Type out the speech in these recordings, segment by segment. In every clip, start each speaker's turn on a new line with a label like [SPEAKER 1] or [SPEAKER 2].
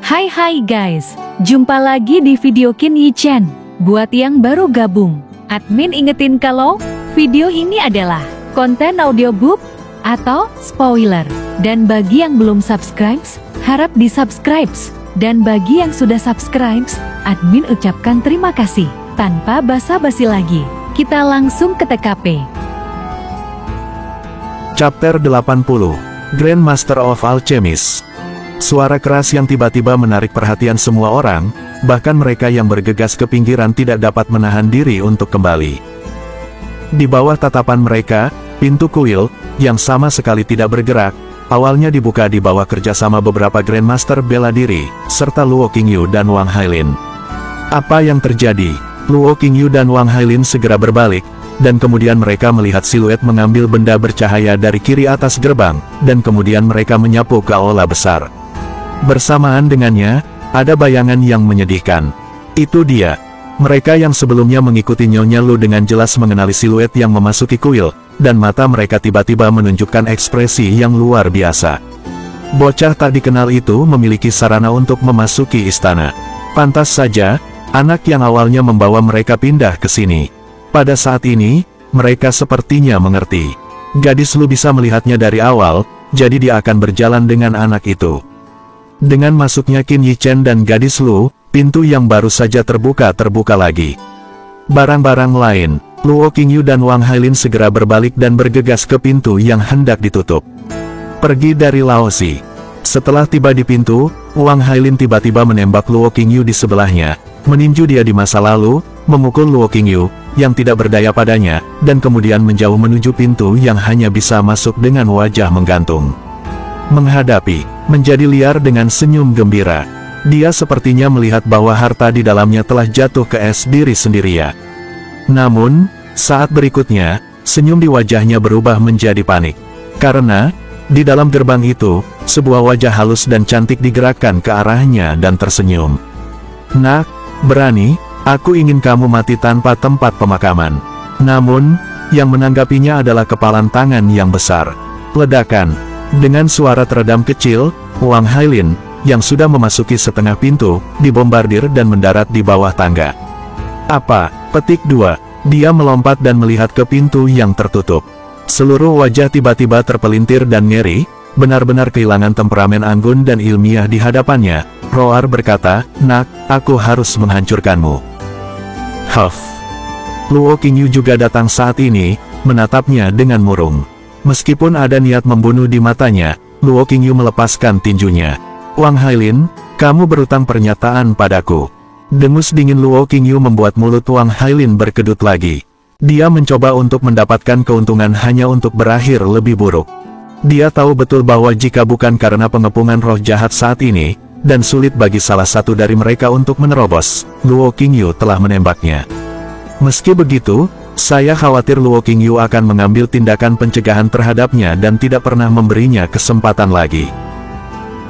[SPEAKER 1] Hai guys, jumpa lagi di video Qin Yi Chen. Buat yang baru gabung, admin ingetin kalau video ini adalah konten audiobook atau spoiler. Dan bagi yang belum subscribe, harap di-subscribe. Dan bagi yang sudah subscribe, admin ucapkan terima kasih. Tanpa basa-basi lagi, kita langsung ke TKP.
[SPEAKER 2] Chapter 80, Grandmaster of Alchemist. Suara keras yang tiba-tiba menarik perhatian semua orang, bahkan mereka yang bergegas ke pinggiran tidak dapat menahan diri untuk kembali. Di bawah tatapan mereka, pintu kuil, yang sama sekali tidak bergerak, awalnya dibuka di bawah kerjasama beberapa Grandmaster bela diri, serta Luo Qingyu dan Wang Hailin. Apa yang terjadi? Luo Qingyu dan Wang Hailin segera berbalik, dan kemudian mereka melihat siluet mengambil benda bercahaya dari kiri atas gerbang, dan kemudian mereka menyapu ke aula besar. Bersamaan dengannya, ada bayangan yang menyedihkan. Itu dia. Mereka yang sebelumnya mengikuti Nyonya Lu dengan jelas mengenali siluet yang memasuki kuil, dan mata mereka tiba-tiba menunjukkan ekspresi yang luar biasa. Bocah tak dikenal itu memiliki sarana untuk memasuki istana. Pantas saja, anak yang awalnya membawa mereka pindah ke sini. Pada saat ini, mereka sepertinya mengerti. Gadis Lu bisa melihatnya dari awal, jadi dia akan berjalan dengan anak itu. Dengan masuknya Qin Yi Chen dan gadis Lu, pintu yang baru saja terbuka lagi. Barang-barang lain, Luo Qingyu dan Wang Hailin segera berbalik dan bergegas ke pintu yang hendak ditutup. Pergi dari Laozi. Setelah tiba di pintu, Wang Hailin tiba-tiba menembak Luo Qingyu di sebelahnya, meninju dia di masa lalu, memukul Luo Qingyu, yang tidak berdaya padanya, dan kemudian menjauh menuju pintu yang hanya bisa masuk dengan wajah menggantung. Menghadapi, menjadi liar dengan senyum gembira. Dia sepertinya melihat bahwa harta di dalamnya telah jatuh ke es diri sendirian. Namun, saat berikutnya, senyum di wajahnya berubah menjadi panik. Karena, di dalam gerbang itu, sebuah wajah halus dan cantik digerakkan ke arahnya dan tersenyum. "Nak, berani? Aku ingin kamu mati tanpa tempat pemakaman." Namun, yang menanggapinya adalah kepalan tangan yang besar. Ledakan. Dengan suara teredam kecil, Wang Hailin, yang sudah memasuki setengah pintu, dibombardir dan mendarat di bawah tangga. "Apa?" Petik 2. Dia melompat dan melihat ke pintu yang tertutup. Seluruh wajah tiba-tiba terpelintir dan ngeri, benar-benar kehilangan temperamen anggun dan ilmiah di hadapannya. Roar berkata, "Nak, aku harus menghancurkanmu." Huff. Luo Qingyu juga datang saat ini, menatapnya dengan murung. Meskipun ada niat membunuh di matanya, Luo Qingyu melepaskan tinjunya. "Wang Hailin, kamu berutang pernyataan padaku." Dengus dingin Luo Qingyu membuat mulut Wang Hailin berkedut lagi. Dia mencoba untuk mendapatkan keuntungan hanya untuk berakhir lebih buruk. Dia tahu betul bahwa jika bukan karena pengepungan roh jahat saat ini, dan sulit bagi salah satu dari mereka untuk menerobos, Luo Qingyu telah menembaknya. Meski begitu, saya khawatir Luo Qingyu akan mengambil tindakan pencegahan terhadapnya dan tidak pernah memberinya kesempatan lagi.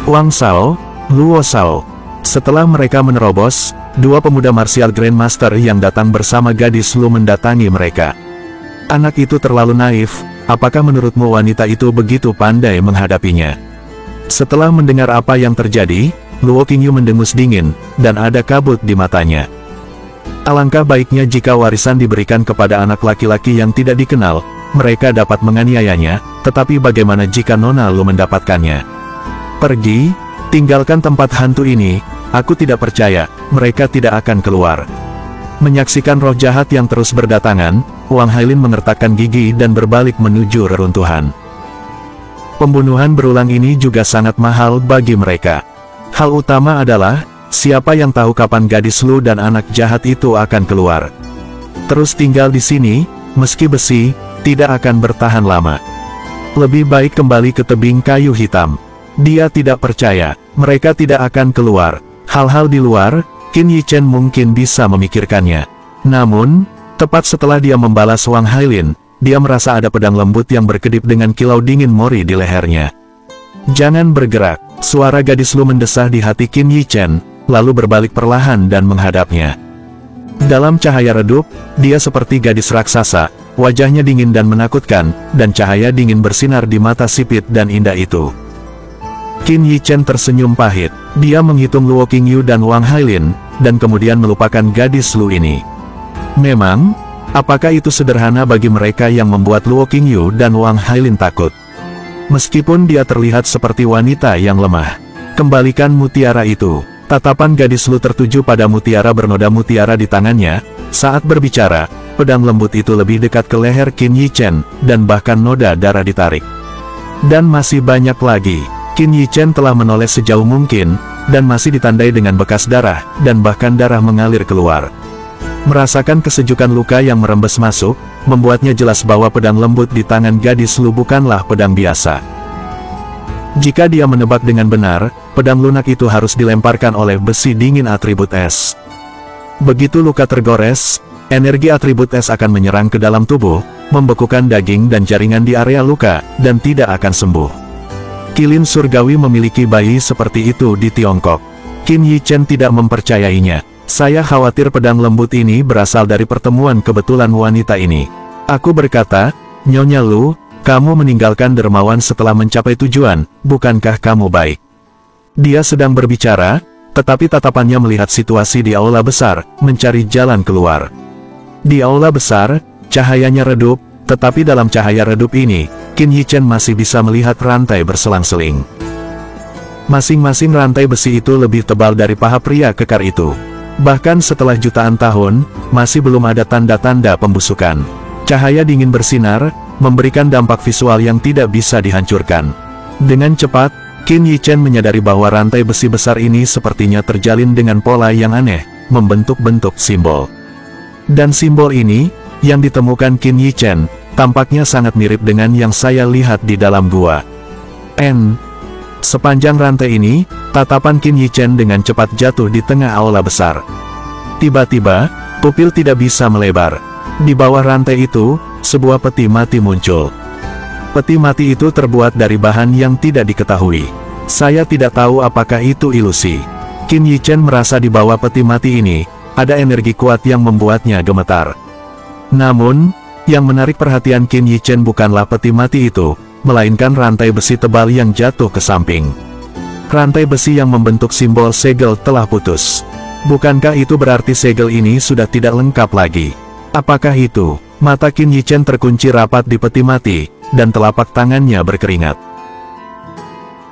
[SPEAKER 2] Wang Shao, Luo Shao. Setelah mereka menerobos, dua pemuda martial Grandmaster yang datang bersama gadis Lu mendatangi mereka. "Anak itu terlalu naif, apakah menurutmu wanita itu begitu pandai menghadapinya?" Setelah mendengar apa yang terjadi, Luo Qingyu mendengus dingin, dan ada kabut di matanya. Alangkah baiknya jika warisan diberikan kepada anak laki-laki yang tidak dikenal, mereka dapat menganiayanya, tetapi bagaimana jika Nona Lu mendapatkannya? "Pergi, tinggalkan tempat hantu ini, aku tidak percaya, mereka tidak akan keluar." Menyaksikan roh jahat yang terus berdatangan, Wang Hailin mengertakkan gigi dan berbalik menuju reruntuhan. Pembunuhan berulang ini juga sangat mahal bagi mereka. Hal utama adalah, siapa yang tahu kapan gadis Lu dan anak jahat itu akan keluar. Terus tinggal di sini, meski besi, tidak akan bertahan lama. Lebih baik kembali ke tebing kayu hitam. Dia tidak percaya, mereka tidak akan keluar. Hal-hal di luar, Qin Yi Chen mungkin bisa memikirkannya. Namun, tepat setelah dia membalas Wang Hailin, dia merasa ada pedang lembut yang berkedip dengan kilau dingin mori di lehernya. "Jangan bergerak," suara gadis Lu mendesah di hati Qin Yi Chen, lalu berbalik perlahan dan menghadapnya. Dalam cahaya redup, dia seperti gadis raksasa, wajahnya dingin dan menakutkan, dan cahaya dingin bersinar di mata sipit dan indah itu. Qin Yichen tersenyum pahit. Dia menghitung Luo Qingyu dan Wang Hailin, dan kemudian melupakan gadis Lu ini. Memang, apakah itu sederhana bagi mereka yang membuat Luo Qingyu dan Wang Hailin takut? Meskipun dia terlihat seperti wanita yang lemah. Kembalikan mutiara itu. Tatapan gadis Lu tertuju pada mutiara bernoda mutiara di tangannya. Saat berbicara, pedang lembut itu lebih dekat ke leher Qin Yichen, dan bahkan noda darah ditarik. Dan masih banyak lagi. Qin Yichen telah menoleh sejauh mungkin, dan masih ditandai dengan bekas darah, dan bahkan darah mengalir keluar. Merasakan kesejukan luka yang merembes masuk, membuatnya jelas bahwa pedang lembut di tangan gadis Lu bukanlah pedang biasa. Jika dia menebak dengan benar, pedang lunak itu harus dilemparkan oleh besi dingin atribut es. Begitu luka tergores, energi atribut es akan menyerang ke dalam tubuh, membekukan daging dan jaringan di area luka, dan tidak akan sembuh. Kilin surgawi memiliki bayi seperti itu di Tiongkok. Qin Yichen tidak mempercayainya. Saya khawatir pedang lembut ini berasal dari pertemuan kebetulan wanita ini. Aku berkata, Nyonya Lu, kamu meninggalkan dermawan setelah mencapai tujuan, bukankah kamu baik? Dia sedang berbicara, tetapi tatapannya melihat situasi di aula besar, mencari jalan keluar. Di aula besar, cahayanya redup, tetapi dalam cahaya redup ini, Qin Yichen masih bisa melihat rantai berselang-seling. Masing-masing rantai besi itu lebih tebal dari paha pria kekar itu. Bahkan setelah jutaan tahun, masih belum ada tanda-tanda pembusukan. Cahaya dingin bersinar, memberikan dampak visual yang tidak bisa dihancurkan. Dengan cepat, Qin Yichen menyadari bahwa rantai besi besar ini sepertinya terjalin dengan pola yang aneh, membentuk-bentuk simbol. Dan simbol ini, yang ditemukan Qin Yichen, tampaknya sangat mirip dengan yang saya lihat di dalam gua. Sepanjang rantai ini, tatapan Qin Yichen dengan cepat jatuh di tengah aula besar. Tiba-tiba, pupil tidak bisa melebar. Di bawah rantai itu, sebuah peti mati muncul. Peti mati itu terbuat dari bahan yang tidak diketahui. Saya tidak tahu apakah itu ilusi. Qin Yichen merasa di bawah peti mati ini, ada energi kuat yang membuatnya gemetar. Namun, yang menarik perhatian Qin Yichen bukanlah peti mati itu, melainkan rantai besi tebal yang jatuh ke samping. Rantai besi yang membentuk simbol segel telah putus. Bukankah itu berarti segel ini sudah tidak lengkap lagi? Apakah itu? Mata Qin Yichen terkunci rapat di peti mati, dan telapak tangannya berkeringat.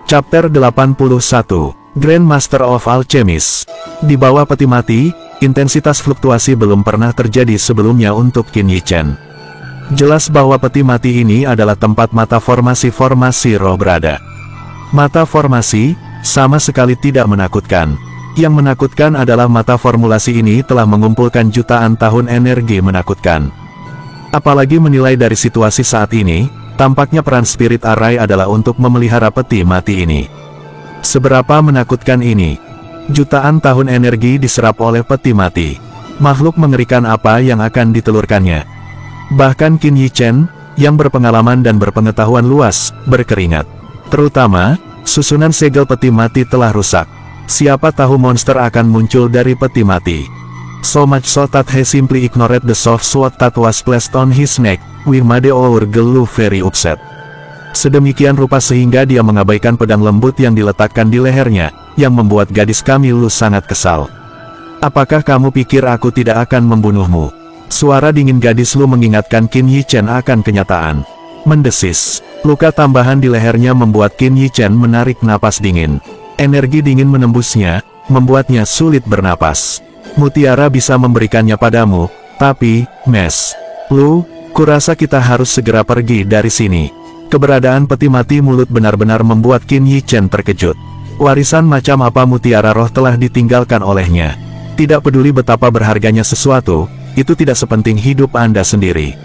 [SPEAKER 2] Chapter 81, Grandmaster of Alchemist. Di bawah peti mati, intensitas fluktuasi belum pernah terjadi sebelumnya untuk Qin Yichen. Jelas bahwa peti mati ini adalah tempat mata formasi-formasi roh berada. Mata formasi, sama sekali tidak menakutkan. Yang menakutkan adalah mata formulasi ini telah mengumpulkan jutaan tahun energi menakutkan. Apalagi menilai dari situasi saat ini, tampaknya peran Spirit Array adalah untuk memelihara peti mati ini. Seberapa menakutkan ini? Jutaan tahun energi diserap oleh peti mati. Makhluk mengerikan apa yang akan ditelurkannya? Bahkan Qin Yichen, yang berpengalaman dan berpengetahuan luas, berkeringat. Terutama, susunan segel peti mati telah rusak. Siapa tahu monster akan muncul dari peti mati. So much so that he simply ignored the soft sword that was placed on his neck, we made our girl very upset. Sedemikian rupa sehingga dia mengabaikan pedang lembut yang diletakkan di lehernya, yang membuat gadis kami Lu sangat kesal. Apakah kamu pikir aku tidak akan membunuhmu? Suara dingin gadis Lu mengingatkan Qin Yichen akan kenyataan. Mendesis. Luka tambahan di lehernya membuat Qin Yichen menarik napas dingin. Energi dingin menembusnya, membuatnya sulit bernapas. Mutiara bisa memberikannya padamu, tapi, Lu, kurasa kita harus segera pergi dari sini. Keberadaan peti mati mulut benar-benar membuat Qin Yichen terkejut. Warisan macam apa mutiara roh telah ditinggalkan olehnya. Tidak peduli betapa berharganya sesuatu, itu tidak sepenting hidup Anda sendiri.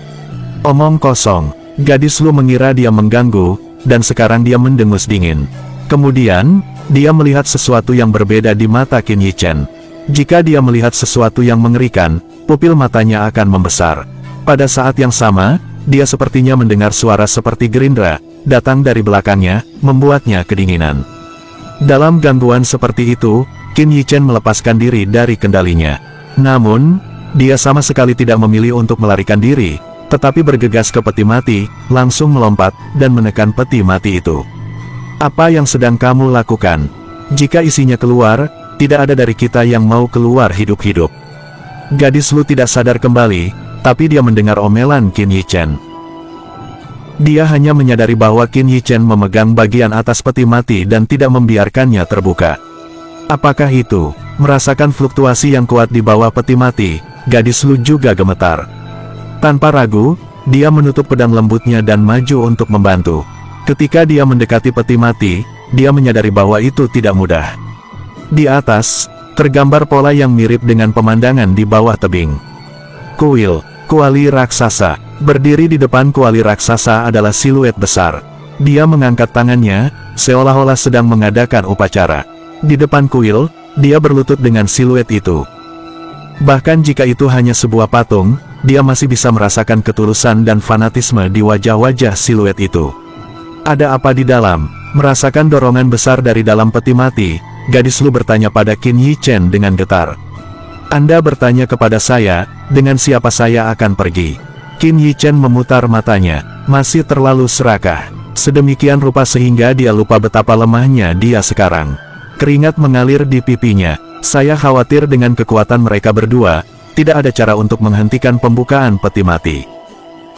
[SPEAKER 2] Omong kosong. Gadis Lu mengira dia mengganggu, dan sekarang dia mendengus dingin. Kemudian, dia melihat sesuatu yang berbeda di mata Qin Yichen. Jika dia melihat sesuatu yang mengerikan, pupil matanya akan membesar. Pada saat yang sama, dia sepertinya mendengar suara seperti gerindra, datang dari belakangnya, membuatnya kedinginan. Dalam gangguan seperti itu, Qin Yichen melepaskan diri dari kendalinya. Namun, dia sama sekali tidak memilih untuk melarikan diri, tetapi bergegas ke peti mati, langsung melompat, dan menekan peti mati itu. Apa yang sedang kamu lakukan? Jika isinya keluar, tidak ada dari kita yang mau keluar hidup-hidup. Gadis Lu tidak sadar kembali, tapi dia mendengar omelan Qin Yichen. Dia hanya menyadari bahwa Qin Yichen memegang bagian atas peti mati dan tidak membiarkannya terbuka. Apakah itu? Merasakan fluktuasi yang kuat di bawah peti mati, gadis Lu juga gemetar. Tanpa ragu, dia menutup pedang lembutnya dan maju untuk membantu. Ketika dia mendekati peti mati, dia menyadari bahwa itu tidak mudah. Di atas, tergambar pola yang mirip dengan pemandangan di bawah tebing. Kuil, kuali raksasa. Berdiri di depan kuali raksasa adalah siluet besar. Dia mengangkat tangannya, seolah-olah sedang mengadakan upacara. Di depan kuil, dia berlutut dengan siluet itu. Bahkan jika itu hanya sebuah patung, dia masih bisa merasakan ketulusan dan fanatisme di wajah-wajah siluet itu. Ada apa di dalam? Merasakan dorongan besar dari dalam peti mati, gadis Lu bertanya pada Qin Yichen dengan getar. Anda bertanya kepada saya, dengan siapa saya akan pergi? Qin Yichen memutar matanya, masih terlalu serakah. Sedemikian rupa sehingga dia lupa betapa lemahnya dia sekarang. Keringat mengalir di pipinya. Saya khawatir dengan kekuatan mereka berdua, tidak ada cara untuk menghentikan pembukaan peti mati.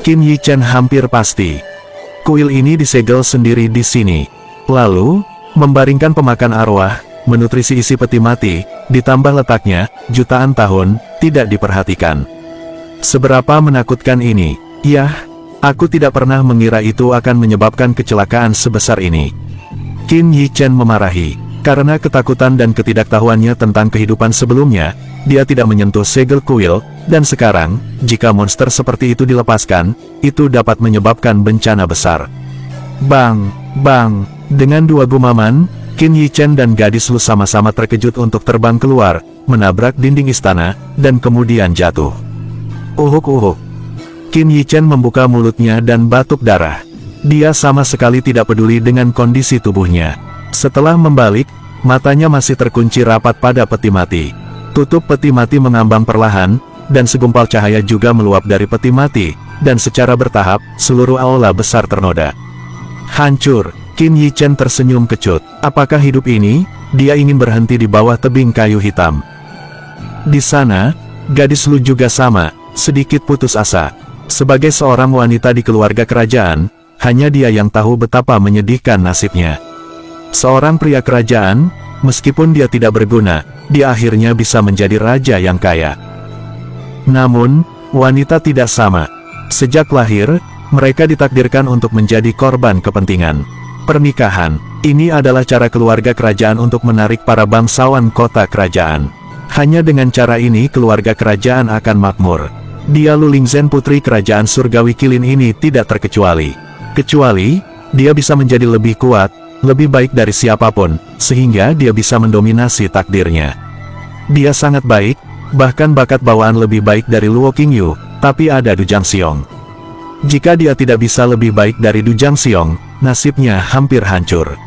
[SPEAKER 2] Qin Yichen hampir pasti. Kuil ini disegel sendiri di sini. Lalu, membaringkan pemakan arwah, menutrisi isi peti mati, ditambah letaknya, jutaan tahun, tidak diperhatikan. Seberapa menakutkan ini? Yah, aku tidak pernah mengira itu akan menyebabkan kecelakaan sebesar ini. Qin Yichen memarahi. Karena ketakutan dan ketidaktahuannya tentang kehidupan sebelumnya, dia tidak menyentuh segel kuil, dan sekarang, jika monster seperti itu dilepaskan, itu dapat menyebabkan bencana besar. Bang, bang, dengan dua gumaman, Qin Yichen dan gadis Lu sama-sama terkejut untuk terbang keluar, menabrak dinding istana, dan kemudian jatuh. Uhuk-uhuk. Qin Yichen membuka mulutnya dan batuk darah. Dia sama sekali tidak peduli dengan kondisi tubuhnya. Setelah membalik, matanya masih terkunci rapat pada peti mati. Tutup peti mati mengambang perlahan, dan segumpal cahaya juga meluap dari peti mati, dan secara bertahap, seluruh aula besar ternoda. Hancur. Qin Yichen tersenyum kecut. Apakah hidup ini? Dia ingin berhenti di bawah tebing kayu hitam. Di sana, gadis Lu juga sama, sedikit putus asa. Sebagai seorang wanita di keluarga kerajaan, hanya dia yang tahu betapa menyedihkan nasibnya. Seorang pria kerajaan, meskipun dia tidak berguna, dia akhirnya bisa menjadi raja yang kaya. Namun, wanita tidak sama. Sejak lahir, mereka ditakdirkan untuk menjadi korban kepentingan. Pernikahan, ini adalah cara keluarga kerajaan untuk menarik para bangsawan kota kerajaan. Hanya dengan cara ini keluarga kerajaan akan makmur. Dia Lu Lingzhen putri kerajaan surgawi Qilin ini tidak terkecuali. Kecuali, dia bisa menjadi lebih kuat, lebih baik dari siapapun, sehingga dia bisa mendominasi takdirnya. Dia sangat baik, bahkan bakat bawaan lebih baik dari Luo Qingyu, tapi ada Du Jiangxiong. Jika dia tidak bisa lebih baik dari Du Jiangxiong, nasibnya hampir hancur.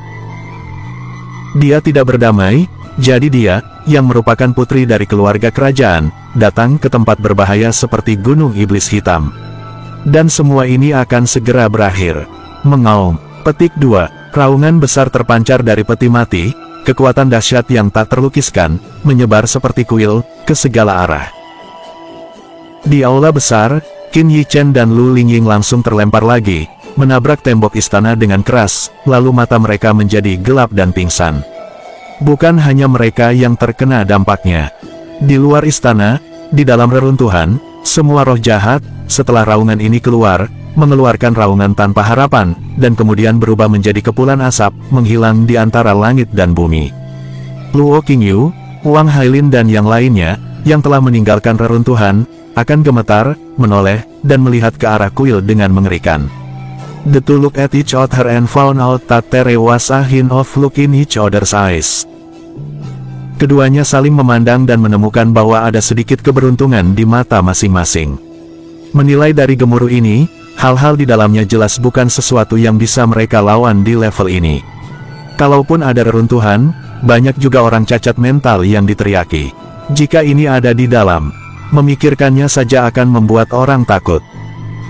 [SPEAKER 2] Dia tidak berdamai, jadi dia, yang merupakan putri dari keluarga kerajaan, datang ke tempat berbahaya seperti Gunung Iblis Hitam. Dan semua ini akan segera berakhir. Mengaum. Petik 2. Raungan besar terpancar dari peti mati, kekuatan dahsyat yang tak terlukiskan, menyebar seperti kuil, ke segala arah. Di aula besar, Qin Yichen dan Lu Lingying langsung terlempar lagi, menabrak tembok istana dengan keras, lalu mata mereka menjadi gelap dan pingsan. Bukan hanya mereka yang terkena dampaknya. Di luar istana, di dalam reruntuhan, semua roh jahat, setelah raungan ini keluar, mengeluarkan raungan tanpa harapan, dan kemudian berubah menjadi kepulan asap, menghilang di antara langit dan bumi. Luo Qingyu, Wang Hailin dan yang lainnya, yang telah meninggalkan reruntuhan, akan gemetar, menoleh, dan melihat ke arah kuil dengan mengerikan. The two look at each other and found out that there was a hint of look in each other's eyes. Keduanya saling memandang dan menemukan bahwa ada sedikit keberuntungan di mata masing-masing. Menilai dari gemuruh ini, hal-hal di dalamnya jelas bukan sesuatu yang bisa mereka lawan di level ini. Kalaupun ada reruntuhan, banyak juga orang cacat mental yang diteriaki. Jika ini ada di dalam, memikirkannya saja akan membuat orang takut.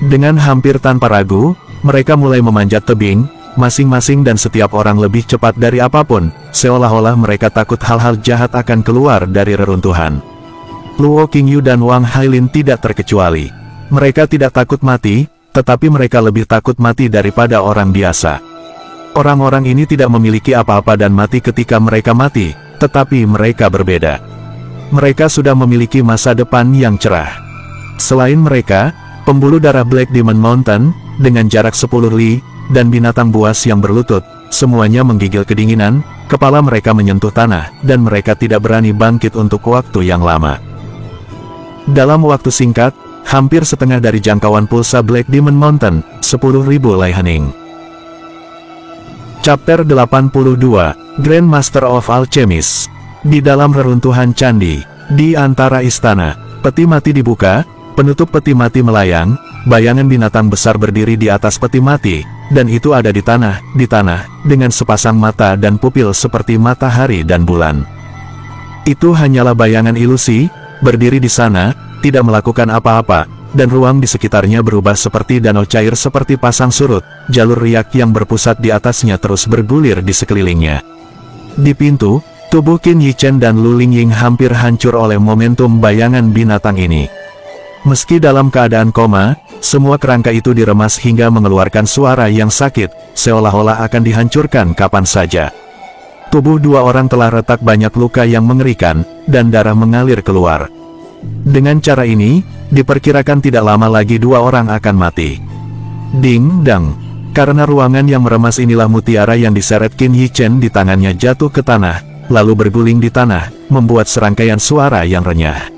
[SPEAKER 2] Dengan hampir tanpa ragu, mereka mulai memanjat tebing, masing-masing dan setiap orang lebih cepat dari apapun, seolah-olah mereka takut hal-hal jahat akan keluar dari reruntuhan. Luo Qingyu dan Wang Hailin tidak terkecuali. Mereka tidak takut mati, tetapi mereka lebih takut mati daripada orang biasa. Orang-orang ini tidak memiliki apa-apa dan mati ketika mereka mati, tetapi mereka berbeda. Mereka sudah memiliki masa depan yang cerah. Selain mereka, pembuluh darah Black Demon Mountain, dengan jarak 10 li, dan binatang buas yang berlutut, semuanya menggigil kedinginan, kepala mereka menyentuh tanah, dan mereka tidak berani bangkit untuk waktu yang lama. Dalam waktu singkat, hampir setengah dari jangkauan pulsa Black Demon Mountain, 10.000 lei hening. Chapter 82, Grand Master of Alchemist. Di dalam reruntuhan candi, di antara istana, peti mati dibuka, penutup peti mati melayang, bayangan binatang besar berdiri di atas peti mati, dan itu ada di tanah, dengan sepasang mata dan pupil seperti matahari dan bulan. Itu hanyalah bayangan ilusi, berdiri di sana, tidak melakukan apa-apa, dan ruang di sekitarnya berubah seperti danau cair seperti pasang surut, jalur riak yang berpusat di atasnya terus bergulir di sekelilingnya. Di pintu, tubuh Qin Yichen dan Lu Lingying hampir hancur oleh momentum bayangan binatang ini. Meski dalam keadaan koma, semua kerangka itu diremas hingga mengeluarkan suara yang sakit, seolah-olah akan dihancurkan kapan saja. Tubuh dua orang telah retak banyak luka yang mengerikan, dan darah mengalir keluar. Dengan cara ini, diperkirakan tidak lama lagi dua orang akan mati. Ding dang. Karena ruangan yang meremas inilah mutiara yang diseret Qin Yichen di tangannya jatuh ke tanah, lalu berguling di tanah, membuat serangkaian suara yang renyah.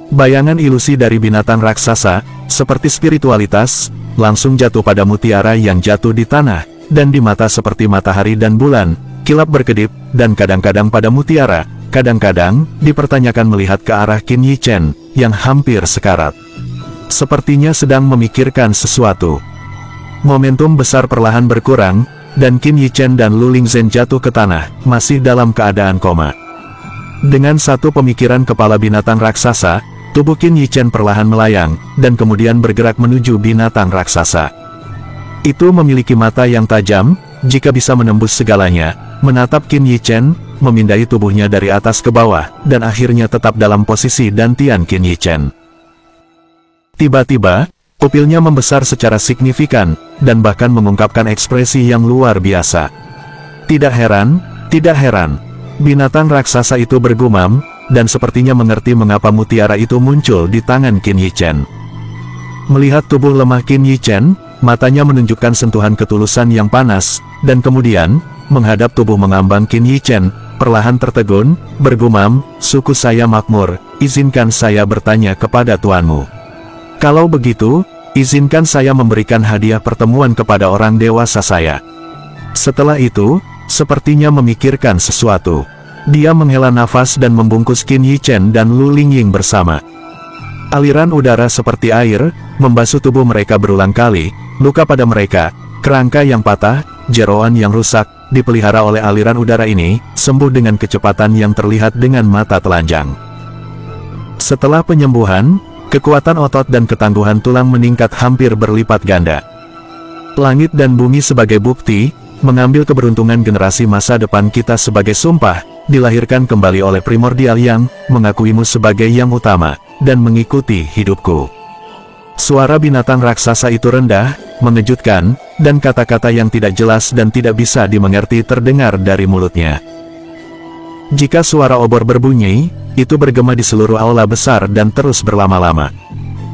[SPEAKER 2] Bayangan ilusi dari binatang raksasa, seperti spiritualitas, langsung jatuh pada mutiara yang jatuh di tanah, dan di mata seperti matahari dan bulan, kilap berkedip, dan kadang-kadang pada mutiara, kadang-kadang, dipertanyakan melihat ke arah Qin Yichen, yang hampir sekarat. Sepertinya sedang memikirkan sesuatu. Momentum besar perlahan berkurang, dan Qin Yichen dan Lu Lingzhen jatuh ke tanah, masih dalam keadaan koma. Dengan satu pemikiran kepala binatang raksasa, tubuh Qin Yichen perlahan melayang, dan kemudian bergerak menuju binatang raksasa. Itu memiliki mata yang tajam, jika bisa menembus segalanya, menatap Qin Yichen, memindai tubuhnya dari atas ke bawah, dan akhirnya tetap dalam posisi dantian Qin Yichen. Tiba-tiba, pupilnya membesar secara signifikan, dan bahkan mengungkapkan ekspresi yang luar biasa. Tidak heran, binatang raksasa itu bergumam, dan sepertinya mengerti mengapa mutiara itu muncul di tangan Qin Yichen. Melihat tubuh lemah Qin Yichen, matanya menunjukkan sentuhan ketulusan yang panas, dan kemudian, menghadap tubuh mengambang Qin Yichen, perlahan tertegun, bergumam, "Suku saya makmur, izinkan saya bertanya kepada tuanmu. Kalau begitu, izinkan saya memberikan hadiah pertemuan kepada orang dewasa saya." Setelah itu, sepertinya memikirkan sesuatu. Dia menghela nafas dan membungkus Qin Yichen dan Lu Lingying bersama. Aliran udara seperti air, membasuh tubuh mereka berulang kali, luka pada mereka, kerangka yang patah, jeroan yang rusak, dipelihara oleh aliran udara ini, sembuh dengan kecepatan yang terlihat dengan mata telanjang. Setelah penyembuhan, kekuatan otot dan ketangguhan tulang meningkat hampir berlipat ganda. Langit dan bumi sebagai bukti, mengambil keberuntungan generasi masa depan kita sebagai sumpah, dilahirkan kembali oleh primordial yang, mengakuimu sebagai yang utama, dan mengikuti hidupku. Suara binatang raksasa itu rendah, mengejutkan, dan kata-kata yang tidak jelas dan tidak bisa dimengerti terdengar dari mulutnya. Jika suara obor berbunyi, itu bergema di seluruh aula besar dan terus berlama-lama.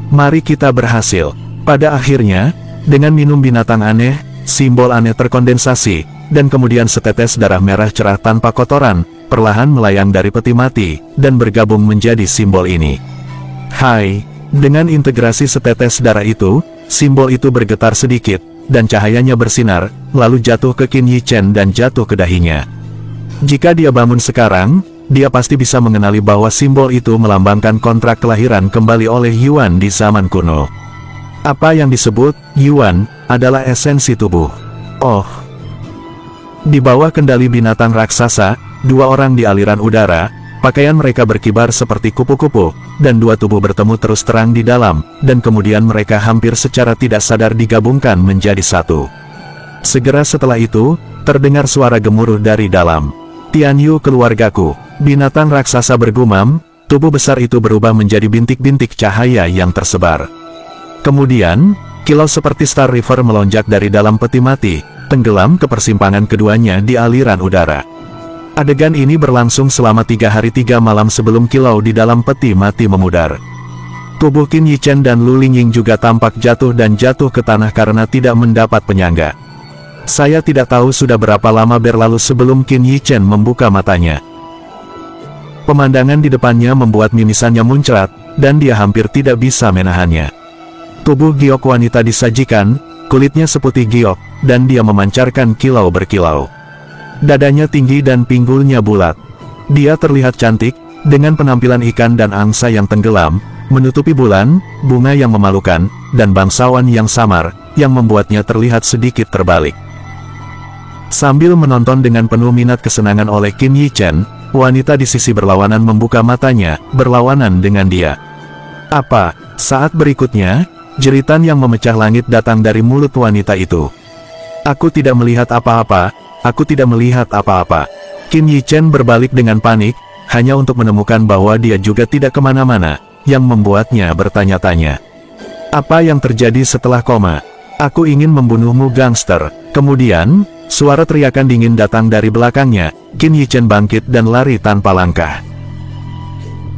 [SPEAKER 2] Mari kita berhasil. Pada akhirnya, dengan minum binatang aneh, simbol aneh terkondensasi, dan kemudian setetes darah merah cerah tanpa kotoran, perlahan melayang dari peti mati, dan bergabung menjadi simbol ini. Hai! Dengan integrasi setetes darah itu, simbol itu bergetar sedikit, dan cahayanya bersinar, lalu jatuh ke Qin Yichen dan jatuh ke dahinya. Jika dia bangun sekarang, dia pasti bisa mengenali bahwa simbol itu melambangkan kontrak kelahiran kembali oleh Yuan di zaman kuno. Apa yang disebut Yuan adalah esensi tubuh. Oh! Di bawah kendali binatang raksasa, dua orang di aliran udara, pakaian mereka berkibar seperti kupu-kupu, dan dua tubuh bertemu terus terang di dalam, dan kemudian mereka hampir secara tidak sadar digabungkan menjadi satu. Segera setelah itu, terdengar suara gemuruh dari dalam. "Tianyu keluargaku," binatang raksasa bergumam, tubuh besar itu berubah menjadi bintik-bintik cahaya yang tersebar. Kemudian, kilau seperti Star River melonjak dari dalam peti mati, tenggelam ke persimpangan keduanya di aliran udara. Adegan ini berlangsung selama 3 hari 3 malam sebelum kilau di dalam peti mati memudar. Tubuh Qin Yichen dan Lu Lingying juga tampak jatuh dan jatuh ke tanah karena tidak mendapat penyangga. Saya tidak tahu sudah berapa lama berlalu sebelum Qin Yichen membuka matanya. Pemandangan di depannya membuat mimisannya muncrat, dan dia hampir tidak bisa menahannya. Tubuh giok wanita disajikan, kulitnya seputih giok, dan dia memancarkan kilau berkilau. Dadanya tinggi dan pinggulnya bulat. Dia terlihat cantik, dengan penampilan ikan dan angsa yang tenggelam, menutupi bulan, bunga yang memalukan, dan bangsawan yang samar, yang membuatnya terlihat sedikit terbalik. Sambil menonton dengan penuh minat kesenangan oleh Qin Yichen, wanita di sisi berlawanan membuka matanya, berlawanan dengan dia. Apa? Saat berikutnya, jeritan yang memecah langit datang dari mulut wanita itu. "Aku tidak melihat apa-apa, aku tidak melihat apa-apa." Qin Yichen berbalik dengan panik, hanya untuk menemukan bahwa dia juga tidak kemana-mana, yang membuatnya bertanya-tanya. "Apa yang terjadi setelah koma? Aku ingin membunuhmu gangster." Kemudian, suara teriakan dingin datang dari belakangnya. Qin Yichen bangkit dan lari tanpa langkah.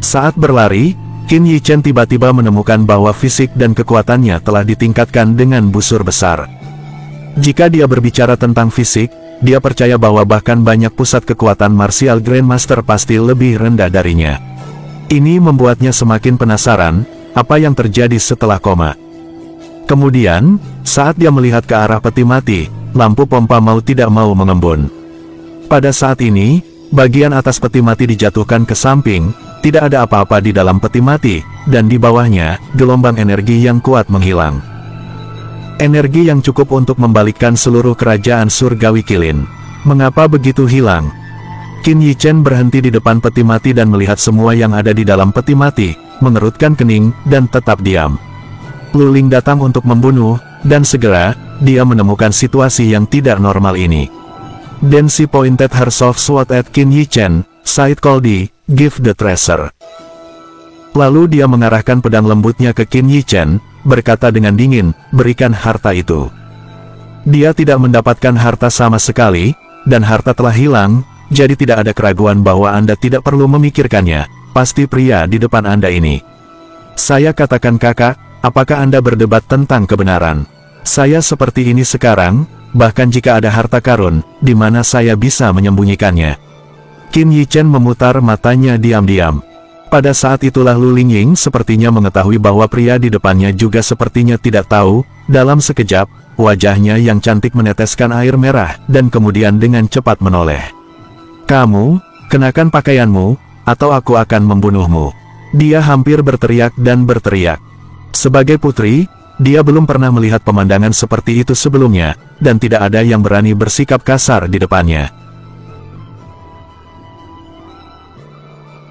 [SPEAKER 2] Saat berlari, Qin Yichen tiba-tiba menemukan bahwa fisik dan kekuatannya telah ditingkatkan dengan busur besar. Jika dia berbicara tentang fisik, dia percaya bahwa bahkan banyak pusat kekuatan martial Grandmaster pasti lebih rendah darinya. Ini membuatnya semakin penasaran, apa yang terjadi setelah koma. Kemudian, saat dia melihat ke arah peti mati, lampu pompa mau tidak mau mengembun. Pada saat ini, bagian atas peti mati dijatuhkan ke samping, tidak ada apa-apa di dalam peti mati, dan di bawahnya, gelombang energi yang kuat menghilang. Energi yang cukup untuk membalikkan seluruh kerajaan surgawi Qilin. Mengapa begitu hilang? Qin Yichen berhenti di depan peti mati dan melihat semua yang ada di dalam peti mati, mengerutkan kening, dan tetap diam. Lu Ling datang untuk membunuh, dan segera, dia menemukan situasi yang tidak normal ini. Then she pointed her soft sword at Qin Yichen, said coldly, "Give the treasure." Lalu dia mengarahkan pedang lembutnya ke Qin Yichen, berkata dengan dingin, "Berikan harta itu." Dia tidak mendapatkan harta sama sekali, dan harta telah hilang, jadi tidak ada keraguan bahwa Anda tidak perlu memikirkannya, pasti pria di depan Anda ini. Saya katakan kakak, apakah Anda berdebat tentang kebenaran? Saya seperti ini sekarang, bahkan jika ada harta karun, di mana saya bisa menyembunyikannya? Qin Yichen memutar matanya diam-diam. Pada saat itulah Lu Lingying sepertinya mengetahui bahwa pria di depannya juga sepertinya tidak tahu. Dalam sekejap, wajahnya yang cantik meneteskan air merah, dan kemudian dengan cepat menoleh. "Kamu, kenakan pakaianmu, atau aku akan membunuhmu." Dia hampir berteriak dan berteriak. Sebagai putri, dia belum pernah melihat pemandangan seperti itu sebelumnya, dan tidak ada yang berani bersikap kasar di depannya.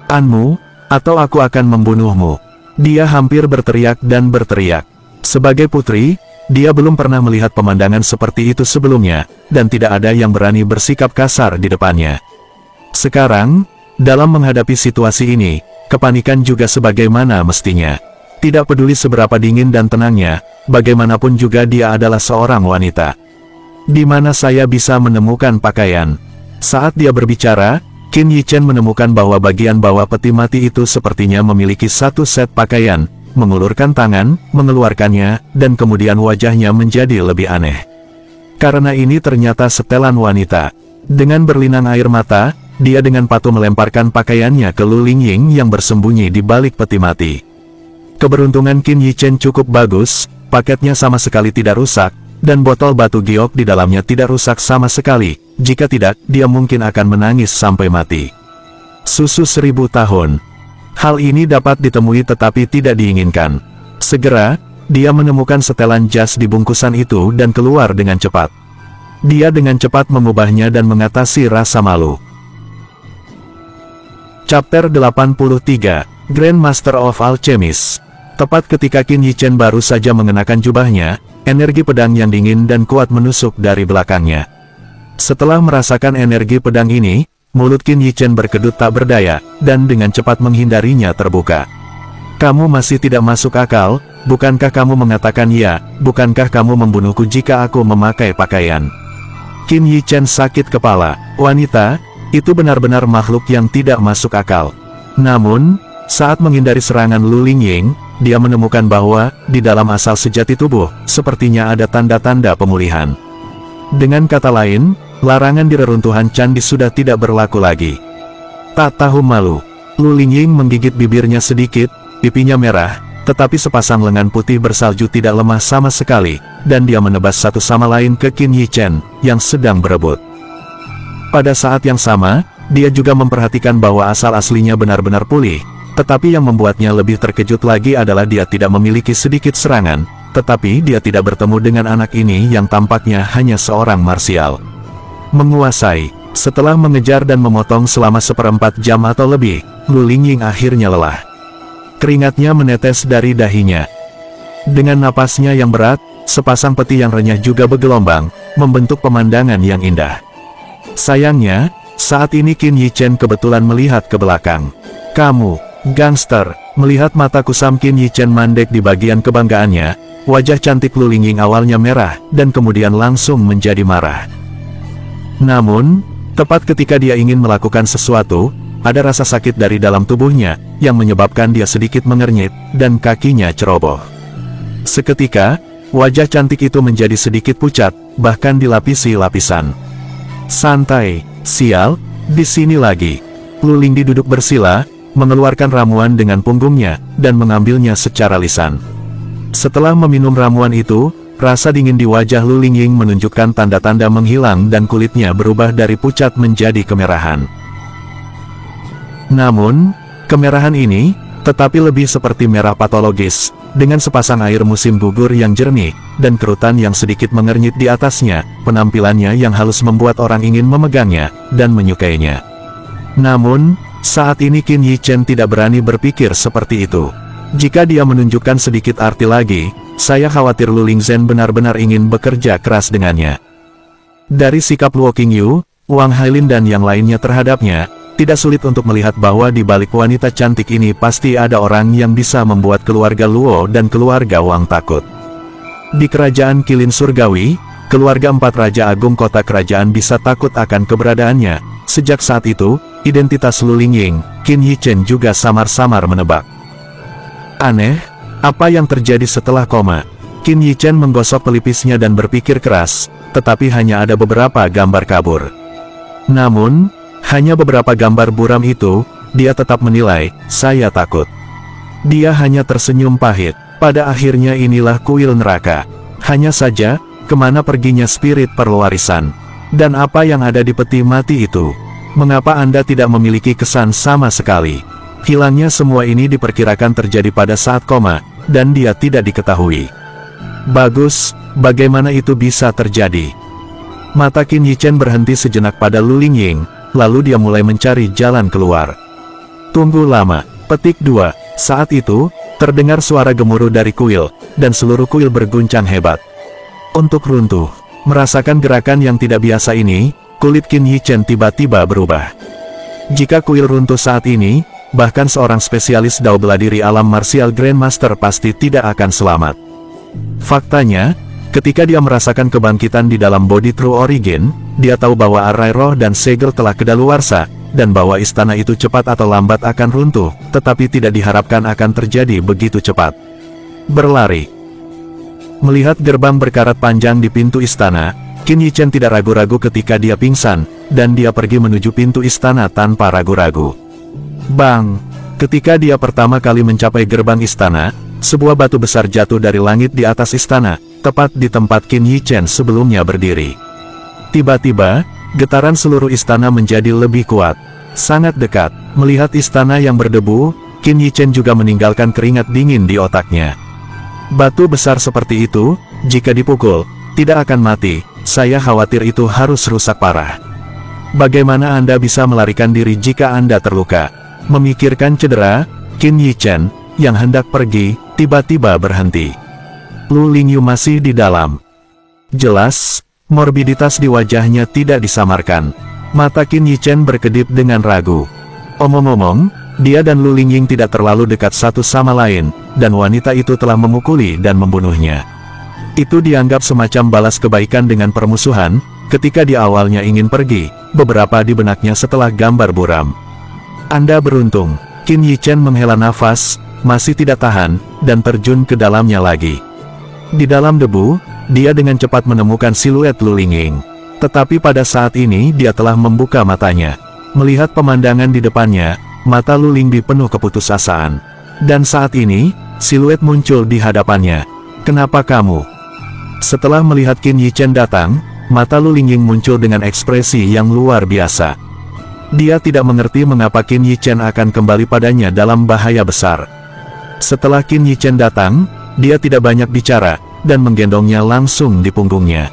[SPEAKER 2] "Anmu, atau aku akan membunuhmu." Dia hampir berteriak dan berteriak. Sebagai putri, dia belum pernah melihat pemandangan seperti itu sebelumnya, dan tidak ada yang berani bersikap kasar di depannya. Sekarang, dalam menghadapi situasi ini, kepanikan juga sebagaimana mestinya. Tidak peduli seberapa dingin dan tenangnya, bagaimanapun juga dia adalah seorang wanita. "Di mana saya bisa menemukan pakaian?" Saat dia berbicara, Qin Yichen menemukan bahwa bagian bawah peti mati itu sepertinya memiliki satu set pakaian, mengulurkan tangan, mengeluarkannya, dan kemudian wajahnya menjadi lebih aneh. Karena ini ternyata setelan wanita. Dengan berlinang air mata, dia dengan patuh melemparkan pakaiannya ke Lu Lingying yang bersembunyi di balik peti mati. Keberuntungan Qin Yichen cukup bagus, paketnya sama sekali tidak rusak, dan botol batu giok di dalamnya tidak rusak sama sekali. Jika tidak, dia mungkin akan menangis sampai mati. Susu 1000 tahun. Hal ini dapat ditemui tetapi tidak diinginkan. Segera, dia menemukan setelan jas di bungkusan itu dan keluar dengan cepat. Dia dengan cepat mengubahnya dan mengatasi rasa malu. Chapter 83, Grandmaster of Alchemist. Tepat ketika Qin Yichen baru saja mengenakan jubahnya, energi pedang yang dingin dan kuat menusuk dari belakangnya. Setelah merasakan energi pedang ini, mulut Qin Yichen berkedut tak berdaya, dan dengan cepat menghindarinya terbuka. Kamu masih tidak masuk akal, bukankah kamu mengatakan ya, bukankah kamu membunuhku jika aku memakai pakaian? Qin Yichen sakit kepala, wanita, itu benar-benar makhluk yang tidak masuk akal. Namun, saat menghindari serangan Lu Lingying, dia menemukan bahwa, di dalam asal sejati tubuh, sepertinya ada tanda-tanda pemulihan. Dengan kata lain, larangan di reruntuhan candi sudah tidak berlaku lagi. Tak tahu malu, Lu Lingying menggigit bibirnya sedikit, pipinya merah, tetapi sepasang lengan putih bersalju tidak lemah sama sekali, dan dia menebas satu sama lain ke Qin Yichen, yang sedang berebut. Pada saat yang sama, dia juga memperhatikan bahwa asal aslinya benar-benar pulih, tetapi yang membuatnya lebih terkejut lagi adalah dia tidak memiliki sedikit serangan, tetapi dia tidak bertemu dengan anak ini yang tampaknya hanya seorang marsial menguasai. Setelah mengejar dan memotong selama 1/4 jam atau lebih, Lu Lingying akhirnya lelah. Keringatnya menetes dari dahinya. Dengan napasnya yang berat, sepasang peti yang renyah juga bergelombang, membentuk pemandangan yang indah. Sayangnya, saat ini Qin Yichen kebetulan melihat ke belakang. Kamu, gangster, melihat mata kusam Qin Yichen mandek di bagian kebanggaannya, wajah cantik Lu Lingying awalnya merah, dan kemudian langsung menjadi marah. Namun, tepat ketika dia ingin melakukan sesuatu, ada rasa sakit dari dalam tubuhnya, yang menyebabkan dia sedikit mengernyit, dan kakinya ceroboh. Seketika, wajah cantik itu menjadi sedikit pucat, bahkan dilapisi lapisan. Santai, sial, di sini lagi. Lu Lingying duduk bersila, mengeluarkan ramuan dengan punggungnya, dan mengambilnya secara lisan. Setelah meminum ramuan itu, rasa dingin di wajah Lu Lingying menunjukkan tanda-tanda menghilang dan kulitnya berubah dari pucat menjadi kemerahan. Namun, kemerahan ini, tetapi lebih seperti merah patologis, dengan sepasang air musim gugur yang jernih, dan kerutan yang sedikit mengernyit di atasnya, penampilannya yang halus membuat orang ingin memegangnya, dan menyukainya. Namun, saat ini Qin Yichen tidak berani berpikir seperti itu. Jika dia menunjukkan sedikit arti lagi, saya khawatir Lu Lingzhen benar-benar ingin bekerja keras dengannya. Dari sikap Luo Qingyu, Wang Hailin dan yang lainnya terhadapnya, tidak sulit untuk melihat bahwa di balik wanita cantik ini pasti ada orang yang bisa membuat keluarga Luo dan keluarga Wang takut. Di kerajaan Qilin Surgawi, keluarga 4 Raja Agung kota kerajaan bisa takut akan keberadaannya. Sejak saat itu, identitas Lu Lingying, Qin Yichen juga samar-samar menebak. Aneh, apa yang terjadi setelah koma? Qin Yichen menggosok pelipisnya dan berpikir keras, tetapi hanya ada beberapa gambar kabur. Namun, hanya beberapa gambar buram itu, dia tetap menilai, saya takut. Dia hanya tersenyum pahit, pada akhirnya inilah kuil neraka. Hanya saja, kemana perginya spirit perwarisan? Dan apa yang ada di peti mati itu? Mengapa Anda tidak memiliki kesan sama sekali? Hilangnya semua ini diperkirakan terjadi pada saat koma, dan dia tidak diketahui. Bagus, bagaimana itu bisa terjadi? Mata Qin Yichen berhenti sejenak pada Lu Lingying, lalu dia mulai mencari jalan keluar. Tunggu lama, petik 2, saat itu, terdengar suara gemuruh dari kuil, dan seluruh kuil berguncang hebat. Untuk runtuh, merasakan gerakan yang tidak biasa ini, kulit Qin Yichen tiba-tiba berubah. Jika kuil runtuh saat ini, bahkan seorang spesialis dao bela diri alam martial Grandmaster pasti tidak akan selamat. Faktanya, ketika dia merasakan kebangkitan di dalam body True Origin, dia tahu bahwa arai roh dan segel telah kedaluarsa, dan bahwa istana itu cepat atau lambat akan runtuh, tetapi tidak diharapkan akan terjadi begitu cepat. Berlari. Melihat gerbang berkarat panjang di pintu istana, Qin Yichen tidak ragu-ragu ketika dia pingsan, dan dia pergi menuju pintu istana tanpa ragu-ragu. Bang! Ketika dia pertama kali mencapai gerbang istana, sebuah batu besar jatuh dari langit di atas istana, tepat di tempat Qin Yichen sebelumnya berdiri. Tiba-tiba, getaran seluruh istana menjadi lebih kuat. Sangat dekat, melihat istana yang berdebu, Qin Yichen juga meninggalkan keringat dingin di otaknya. Batu besar seperti itu, jika dipukul, tidak akan mati, saya khawatir itu harus rusak parah. Bagaimana Anda bisa melarikan diri jika Anda terluka? Memikirkan cedera, Qin Yichen, yang hendak pergi, tiba-tiba berhenti. Lu Lingyu masih di dalam. Jelas, morbiditas di wajahnya tidak disamarkan. Mata Qin Yichen berkedip dengan ragu. Omong-omong, dia dan Lu Lingying tidak terlalu dekat satu sama lain, dan wanita itu telah memukuli dan membunuhnya. Itu dianggap semacam balas kebaikan dengan permusuhan, ketika di awalnya ingin pergi, beberapa di benaknya setelah gambar buram. Anda beruntung. Qin Yichen menghela nafas, masih tidak tahan, dan terjun ke dalamnya lagi. Di dalam debu, dia dengan cepat menemukan siluet Lu Lingying. Tetapi pada saat ini dia telah membuka matanya. Melihat pemandangan di depannya, mata Lu Lingying penuh keputusasaan. Dan saat ini, siluet muncul di hadapannya. Kenapa kamu? Setelah melihat Qin Yichen datang, mata Lu Lingying muncul dengan ekspresi yang luar biasa. Dia tidak mengerti mengapa Qin Yichen akan kembali padanya dalam bahaya besar. Setelah Qin Yichen datang, dia tidak banyak bicara, dan menggendongnya langsung di punggungnya.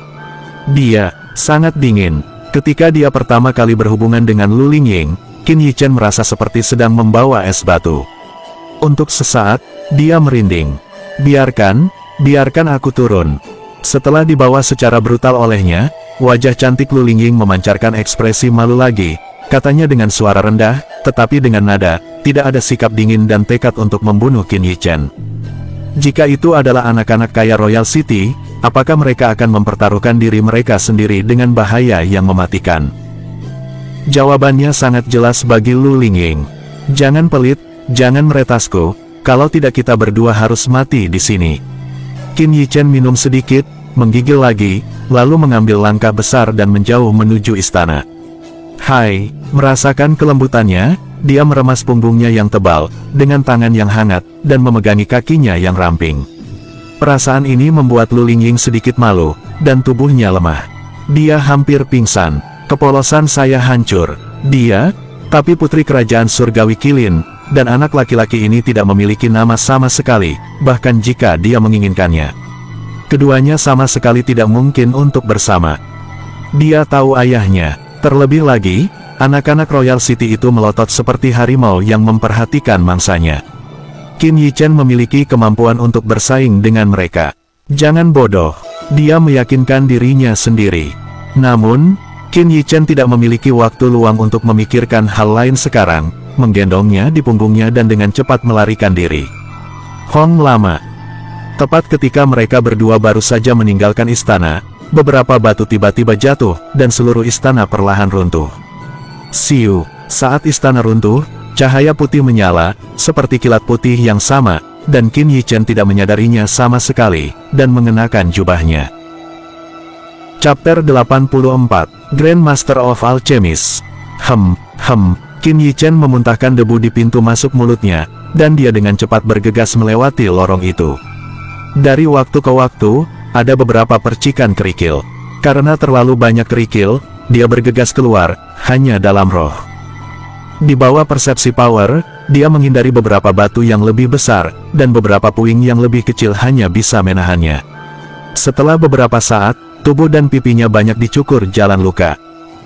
[SPEAKER 2] Dia sangat dingin. Ketika dia pertama kali berhubungan dengan Lu Lingying, Qin Yichen merasa seperti sedang membawa es batu. Untuk sesaat, dia merinding. Biarkan aku turun. Setelah dibawa secara brutal olehnya, wajah cantik Lu Lingying memancarkan ekspresi malu lagi, katanya dengan suara rendah, tetapi dengan nada, tidak ada sikap dingin dan tekad untuk membunuh Qin Yichen. Jika itu adalah anak-anak kaya Royal City, apakah mereka akan mempertaruhkan diri mereka sendiri dengan bahaya yang mematikan? Jawabannya sangat jelas bagi Lu Lingying. Jangan pelit, jangan meretasku, kalau tidak kita berdua harus mati di sini. Qin Yichen minum sedikit, menggigil lagi, lalu mengambil langkah besar dan menjauh menuju istana. Hai, merasakan kelembutannya, dia meremas punggungnya yang tebal, dengan tangan yang hangat, dan memegangi kakinya yang ramping. Perasaan ini membuat Lu Lingying sedikit malu, dan tubuhnya lemah. Dia hampir pingsan. Kepolosan saya hancur. Tapi putri kerajaan surgawi Qilin, dan anak laki-laki ini tidak memiliki nama sama sekali, bahkan jika dia menginginkannya. Keduanya sama sekali tidak mungkin untuk bersama. Dia tahu ayahnya. Terlebih lagi, anak-anak Royal City itu melotot seperti harimau yang memperhatikan mangsanya. Qin Yichen memiliki kemampuan untuk bersaing dengan mereka. Jangan bodoh, dia meyakinkan dirinya sendiri. Namun, Qin Yichen tidak memiliki waktu luang untuk memikirkan hal lain sekarang, menggendongnya di punggungnya dan dengan cepat melarikan diri. Hong lama. Tepat ketika mereka berdua baru saja meninggalkan istana, beberapa batu tiba-tiba jatuh, dan seluruh istana perlahan runtuh. Siu, saat istana runtuh, cahaya putih menyala, seperti kilat putih yang sama, dan Qin Yichen tidak menyadarinya sama sekali, dan mengenakan jubahnya. Chapter 84, Grand Master of Alchemist. Qin Yichen memuntahkan debu di pintu masuk mulutnya, dan dia dengan cepat bergegas melewati lorong itu. Dari waktu ke waktu, ada beberapa percikan kerikil. Karena terlalu banyak kerikil, dia bergegas keluar, hanya dalam roh. Di bawah persepsi power, dia menghindari beberapa batu yang lebih besar, dan beberapa puing yang lebih kecil hanya bisa menahannya. Setelah beberapa saat, tubuh dan pipinya banyak dicukur jalan luka.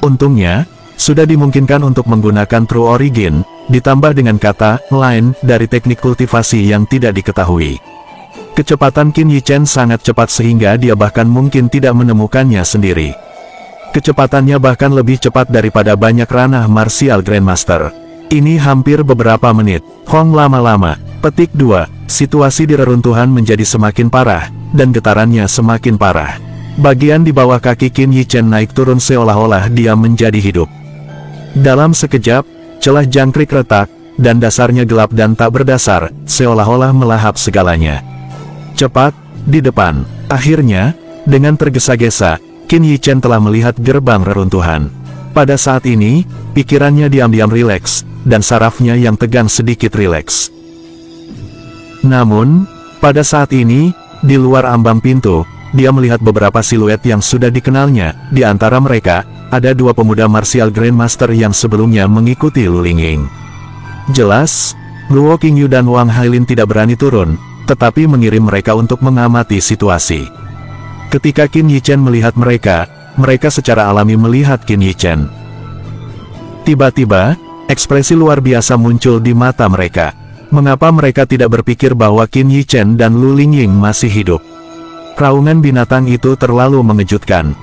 [SPEAKER 2] Untungnya, sudah dimungkinkan untuk menggunakan True Origin, ditambah dengan kata lain dari teknik kultivasi yang tidak diketahui. Kecepatan Qin Yichen sangat cepat sehingga dia bahkan mungkin tidak menemukannya sendiri. Kecepatannya bahkan lebih cepat daripada banyak ranah martial Grandmaster. Ini hampir beberapa menit. Hong lama-lama. Petik 2. Situasi di reruntuhan menjadi semakin parah, dan getarannya semakin parah. Bagian di bawah kaki Qin Yichen naik turun seolah-olah dia menjadi hidup. Dalam sekejap, celah jangkrik retak, dan dasarnya gelap dan tak berdasar, seolah-olah melahap segalanya. Cepat, di depan. Akhirnya, dengan tergesa-gesa, Qin Yichen telah melihat gerbang reruntuhan. Pada saat ini, pikirannya diam-diam rileks, dan sarafnya yang tegang sedikit rileks. Namun, pada saat ini, di luar ambang pintu, dia melihat beberapa siluet yang sudah dikenalnya. Di antara mereka, ada dua pemuda martial Grandmaster yang sebelumnya mengikuti Lu Lingying. Jelas, Luo Qingyu dan Wang Hailin tidak berani turun, tetapi mengirim mereka untuk mengamati situasi. Ketika Qin Yichen melihat mereka, mereka secara alami melihat Qin Yichen. Tiba-tiba, ekspresi luar biasa muncul di mata mereka. Mengapa mereka tidak berpikir bahwa Qin Yichen dan Lu Lingying masih hidup? Raungan binatang itu terlalu mengejutkan.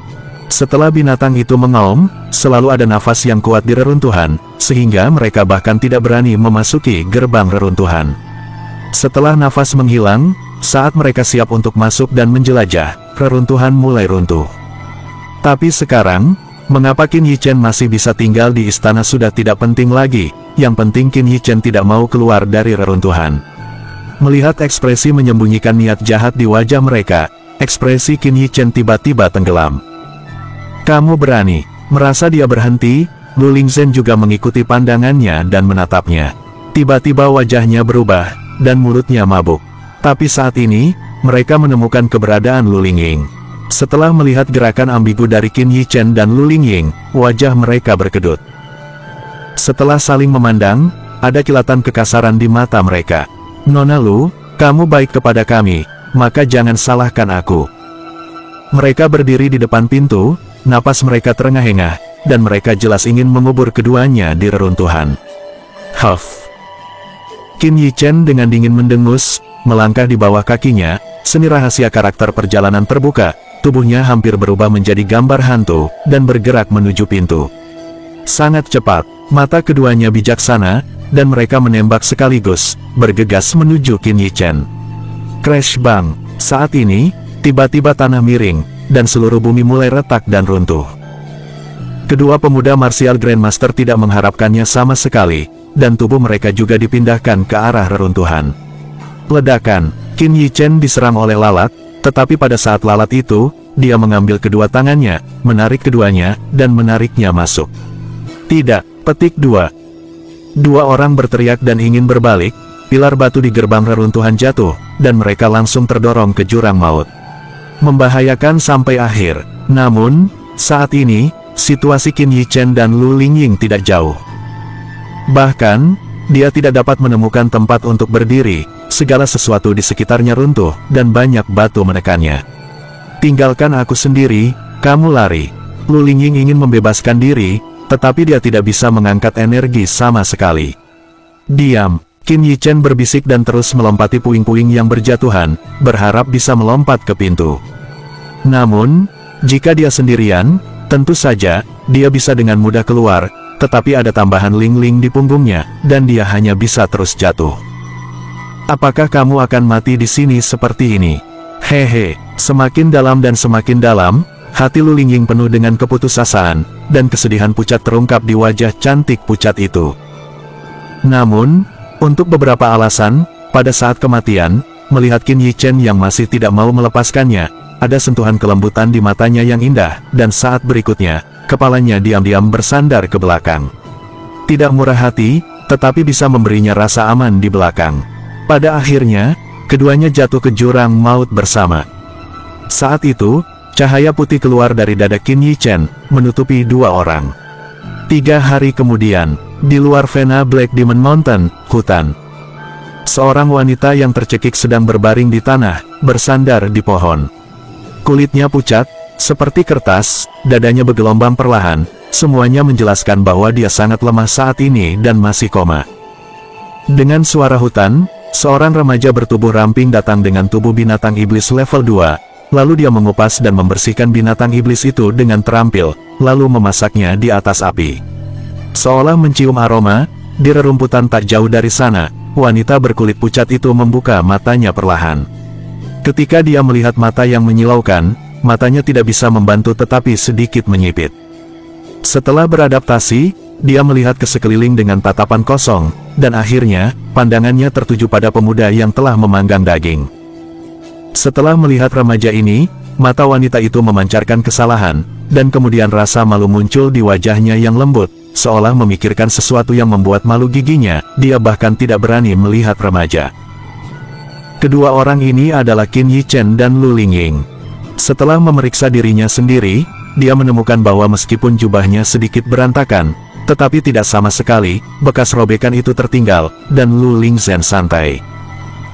[SPEAKER 2] Setelah binatang itu mengaum, selalu ada nafas yang kuat di reruntuhan, sehingga mereka bahkan tidak berani memasuki gerbang reruntuhan. Setelah nafas menghilang, saat mereka siap untuk masuk dan menjelajah, reruntuhan mulai runtuh. Tapi sekarang, mengapa Qin Yichen masih bisa tinggal di istana sudah tidak penting lagi, yang penting Qin Yichen tidak mau keluar dari reruntuhan. Melihat ekspresi menyembunyikan niat jahat di wajah mereka, ekspresi Qin Yichen tiba-tiba tenggelam. Kamu berani? Merasa dia berhenti, Lu Lingzhen juga mengikuti pandangannya dan menatapnya. Tiba-tiba wajahnya berubah, dan mulutnya mabuk. Tapi saat ini, mereka menemukan keberadaan Lu Lingying. Setelah melihat gerakan ambigu dari Qin Yichen dan Lu Lingying, wajah mereka berkedut. Setelah saling memandang, ada kilatan kekasaran di mata mereka. Nona Lu, kamu baik kepada kami, maka jangan salahkan aku. Mereka berdiri di depan pintu, napas mereka terengah-engah, dan mereka jelas ingin mengubur keduanya di reruntuhan. Huff. Qin Yichen dengan dingin mendengus, melangkah di bawah kakinya, seni rahasia karakter perjalanan terbuka, tubuhnya hampir berubah menjadi gambar hantu, dan bergerak menuju pintu. Sangat cepat, mata keduanya bijaksana, dan mereka menembak sekaligus, bergegas menuju Qin Yichen. Crash bang, saat ini, tiba-tiba tanah miring, dan seluruh bumi mulai retak dan runtuh. Kedua pemuda martial Grandmaster tidak mengharapkannya sama sekali, dan tubuh mereka juga dipindahkan ke arah reruntuhan. Ledakan, Qin Yichen diserang oleh lalat, tetapi pada saat lalat itu, dia mengambil kedua tangannya, menarik keduanya, dan menariknya masuk. Tidak, petik 2. Dua orang berteriak dan ingin berbalik, pilar batu di gerbang reruntuhan jatuh, dan mereka langsung terdorong ke jurang maut. Membahayakan sampai akhir. Namun, saat ini, situasi Qin Yichen dan Lu Lingying tidak jauh. Bahkan, dia tidak dapat menemukan tempat untuk berdiri, segala sesuatu di sekitarnya runtuh, dan banyak batu menekannya. Tinggalkan aku sendiri, kamu lari. Lu Lingying ingin membebaskan diri, tetapi dia tidak bisa mengangkat energi sama sekali. Diam, Qin Yichen berbisik dan terus melompati puing-puing yang berjatuhan, berharap bisa melompat ke pintu. Namun, jika dia sendirian, tentu saja, dia bisa dengan mudah keluar, tetapi ada tambahan ling-ling di punggungnya, dan dia hanya bisa terus jatuh. Apakah kamu akan mati di sini seperti ini? Hehe, semakin dalam dan semakin dalam, hati Lu Lingying penuh dengan keputusasaan, dan kesedihan pucat terungkap di wajah cantik pucat itu. Namun, untuk beberapa alasan, pada saat kematian, melihat Qin Yichen yang masih tidak mau melepaskannya, ada sentuhan kelembutan di matanya yang indah, dan saat berikutnya, kepalanya diam-diam bersandar ke belakang. Tidak murah hati, tetapi bisa memberinya rasa aman di belakang. Pada akhirnya, keduanya jatuh ke jurang maut bersama. Saat itu, cahaya putih keluar dari dada Qin Yichen, menutupi dua orang. 3 hari kemudian, di luar Vena Black Demon Mountain, hutan. Seorang wanita yang tercekik sedang berbaring di tanah, bersandar di pohon. Kulitnya pucat, seperti kertas, dadanya bergelombang perlahan, semuanya menjelaskan bahwa dia sangat lemah saat ini dan masih koma. Dengan suara hutan, seorang remaja bertubuh ramping datang dengan tubuh binatang iblis level 2, lalu dia mengupas dan membersihkan binatang iblis itu dengan terampil, lalu memasaknya di atas api. Seolah mencium aroma, di rerumputan tak jauh dari sana, wanita berkulit pucat itu membuka matanya perlahan. Ketika dia melihat mata yang menyilaukan, matanya tidak bisa membantu tetapi sedikit menyipit. Setelah beradaptasi, dia melihat ke sekeliling dengan tatapan kosong, dan akhirnya, pandangannya tertuju pada pemuda yang telah memanggang daging. Setelah melihat remaja ini, mata wanita itu memancarkan kesalahan, dan kemudian rasa malu muncul di wajahnya yang lembut, seolah memikirkan sesuatu yang membuat malu giginya, dia bahkan tidak berani melihat remaja. Kedua orang ini adalah Qin Yichen dan Lu Lingying. Setelah memeriksa dirinya sendiri, dia menemukan bahwa meskipun jubahnya sedikit berantakan, tetapi tidak sama sekali, bekas robekan itu tertinggal, dan Lu Lingzhen santai.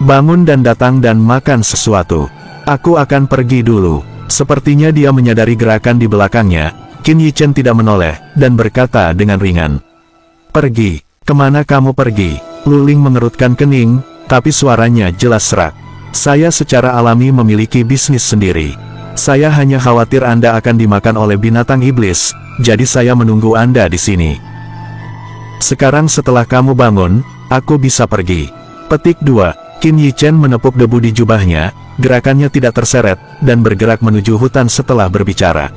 [SPEAKER 2] Bangun dan datang dan makan sesuatu. Aku akan pergi dulu. Sepertinya dia menyadari gerakan di belakangnya. Qin Yichen tidak menoleh, dan berkata dengan ringan. Pergi, kemana kamu pergi? Lu Ling mengerutkan kening, tapi suaranya jelas serak. Saya secara alami memiliki bisnis sendiri. Saya hanya khawatir Anda akan dimakan oleh binatang iblis, jadi saya menunggu Anda di sini. Sekarang setelah kamu bangun, aku bisa pergi. Petik 2. Qin Yichen menepuk debu di jubahnya, gerakannya tidak terseret, dan bergerak menuju hutan setelah berbicara.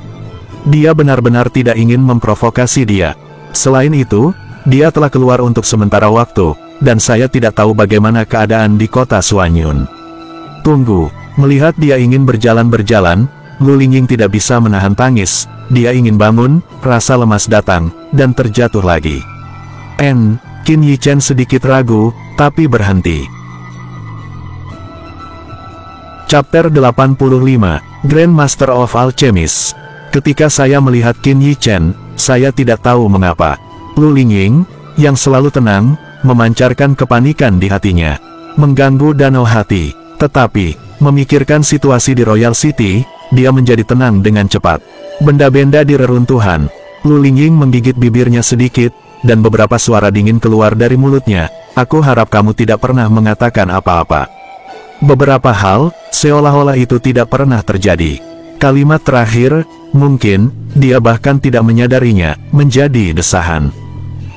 [SPEAKER 2] Dia benar-benar tidak ingin memprovokasi dia. Selain itu, dia telah keluar untuk sementara waktu, dan saya tidak tahu bagaimana keadaan di kota Suanyun. Tunggu, melihat dia ingin berjalan-berjalan, Lu Lingying tidak bisa menahan tangis. Dia ingin bangun, rasa lemas datang, dan terjatuh lagi. Qin Yichen sedikit ragu, tapi berhenti. Chapter 85, Grand Master of Alchemist. Ketika saya melihat Qin Yichen, saya tidak tahu mengapa. Lu Lingying, yang selalu tenang, memancarkan kepanikan di hatinya. Mengganggu danau hati. Tetapi, memikirkan situasi di Royal City, dia menjadi tenang dengan cepat. Benda-benda di reruntuhan. Lu Lingying menggigit bibirnya sedikit, dan beberapa suara dingin keluar dari mulutnya. Aku harap kamu tidak pernah mengatakan apa-apa. Beberapa hal, seolah-olah itu tidak pernah terjadi. Kalimat terakhir, mungkin, dia bahkan tidak menyadarinya, menjadi desahan.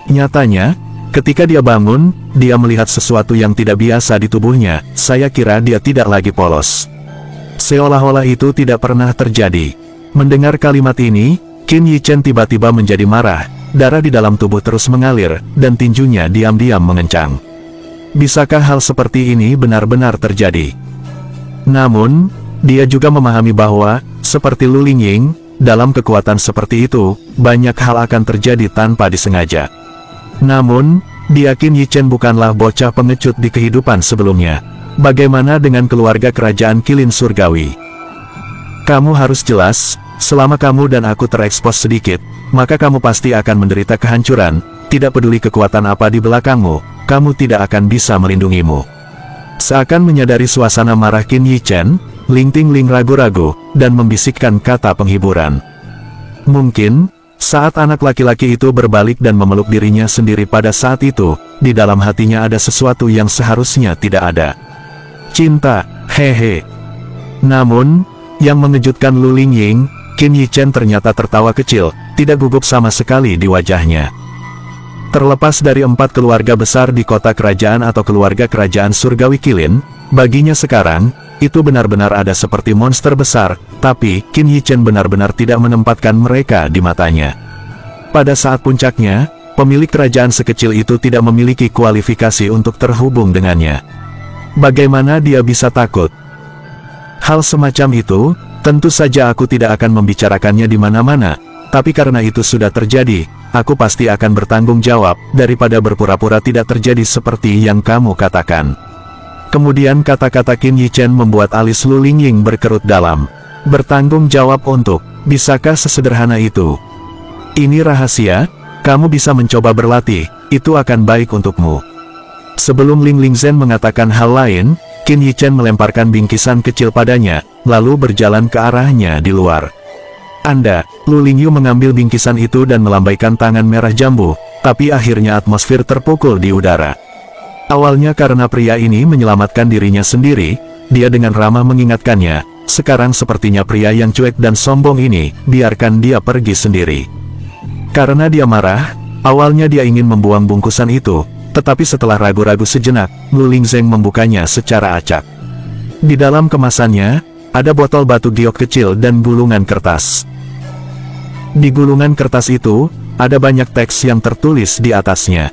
[SPEAKER 2] Nyatanya, ketika dia bangun, dia melihat sesuatu yang tidak biasa di tubuhnya. Saya kira dia tidak lagi polos. Seolah-olah itu tidak pernah terjadi. Mendengar kalimat ini, Qin Yichen tiba-tiba menjadi marah. Darah di dalam tubuh terus mengalir, dan tinjunya diam-diam mengencang. Bisakah hal seperti ini benar-benar terjadi? Namun, dia juga memahami bahwa, seperti Lu Lingying, dalam kekuatan seperti itu, banyak hal akan terjadi tanpa disengaja. Namun, dia Qin Yichen bukanlah bocah pengecut di kehidupan sebelumnya. Bagaimana dengan keluarga kerajaan Qilin Surgawi? Kamu harus jelas, selama kamu dan aku terekspos sedikit, maka kamu pasti akan menderita kehancuran. Tidak peduli kekuatan apa di belakangmu, kamu tidak akan bisa melindungimu. Seakan menyadari suasana marah Qin Yichen, Ling Tingling ragu-ragu, dan membisikkan kata penghiburan. Mungkin, saat anak laki-laki itu berbalik dan memeluk dirinya sendiri pada saat itu, di dalam hatinya ada sesuatu yang seharusnya tidak ada. Cinta, hehe. Namun, yang mengejutkan Lu Lingying, Qin Yichen ternyata tertawa kecil, tidak gugup sama sekali di wajahnya. Terlepas dari 4 keluarga besar di kota kerajaan atau keluarga kerajaan surgawi Qilin, baginya sekarang, itu benar-benar ada seperti monster besar, tapi Qin Yichen benar-benar tidak menempatkan mereka di matanya. Pada saat puncaknya, pemilik kerajaan sekecil itu tidak memiliki kualifikasi untuk terhubung dengannya. Bagaimana dia bisa takut? Hal semacam itu, tentu saja aku tidak akan membicarakannya di mana-mana, tapi karena itu sudah terjadi, aku pasti akan bertanggung jawab, daripada berpura-pura tidak terjadi seperti yang kamu katakan. Kemudian kata-kata Qin Yichen membuat alis Lu Lingying berkerut dalam. Bertanggung jawab untuk, bisakah sesederhana itu? Ini rahasia, kamu bisa mencoba berlatih, itu akan baik untukmu. Sebelum Ling Lingzhen mengatakan hal lain, Qin Yichen melemparkan bingkisan kecil padanya, lalu berjalan ke arahnya di luar. Lu Lingyu mengambil bingkisan itu dan melambaikan tangan merah jambu, tapi akhirnya atmosfer terpukul di udara. Awalnya karena pria ini menyelamatkan dirinya sendiri, dia dengan ramah mengingatkannya, sekarang sepertinya pria yang cuek dan sombong ini, biarkan dia pergi sendiri. Karena dia marah, awalnya dia ingin membuang bungkusan itu, tetapi setelah ragu-ragu sejenak, Lu Lingzhen membukanya secara acak. Di dalam kemasannya, ada botol batu giok kecil dan gulungan kertas. Di gulungan kertas itu, ada banyak teks yang tertulis di atasnya.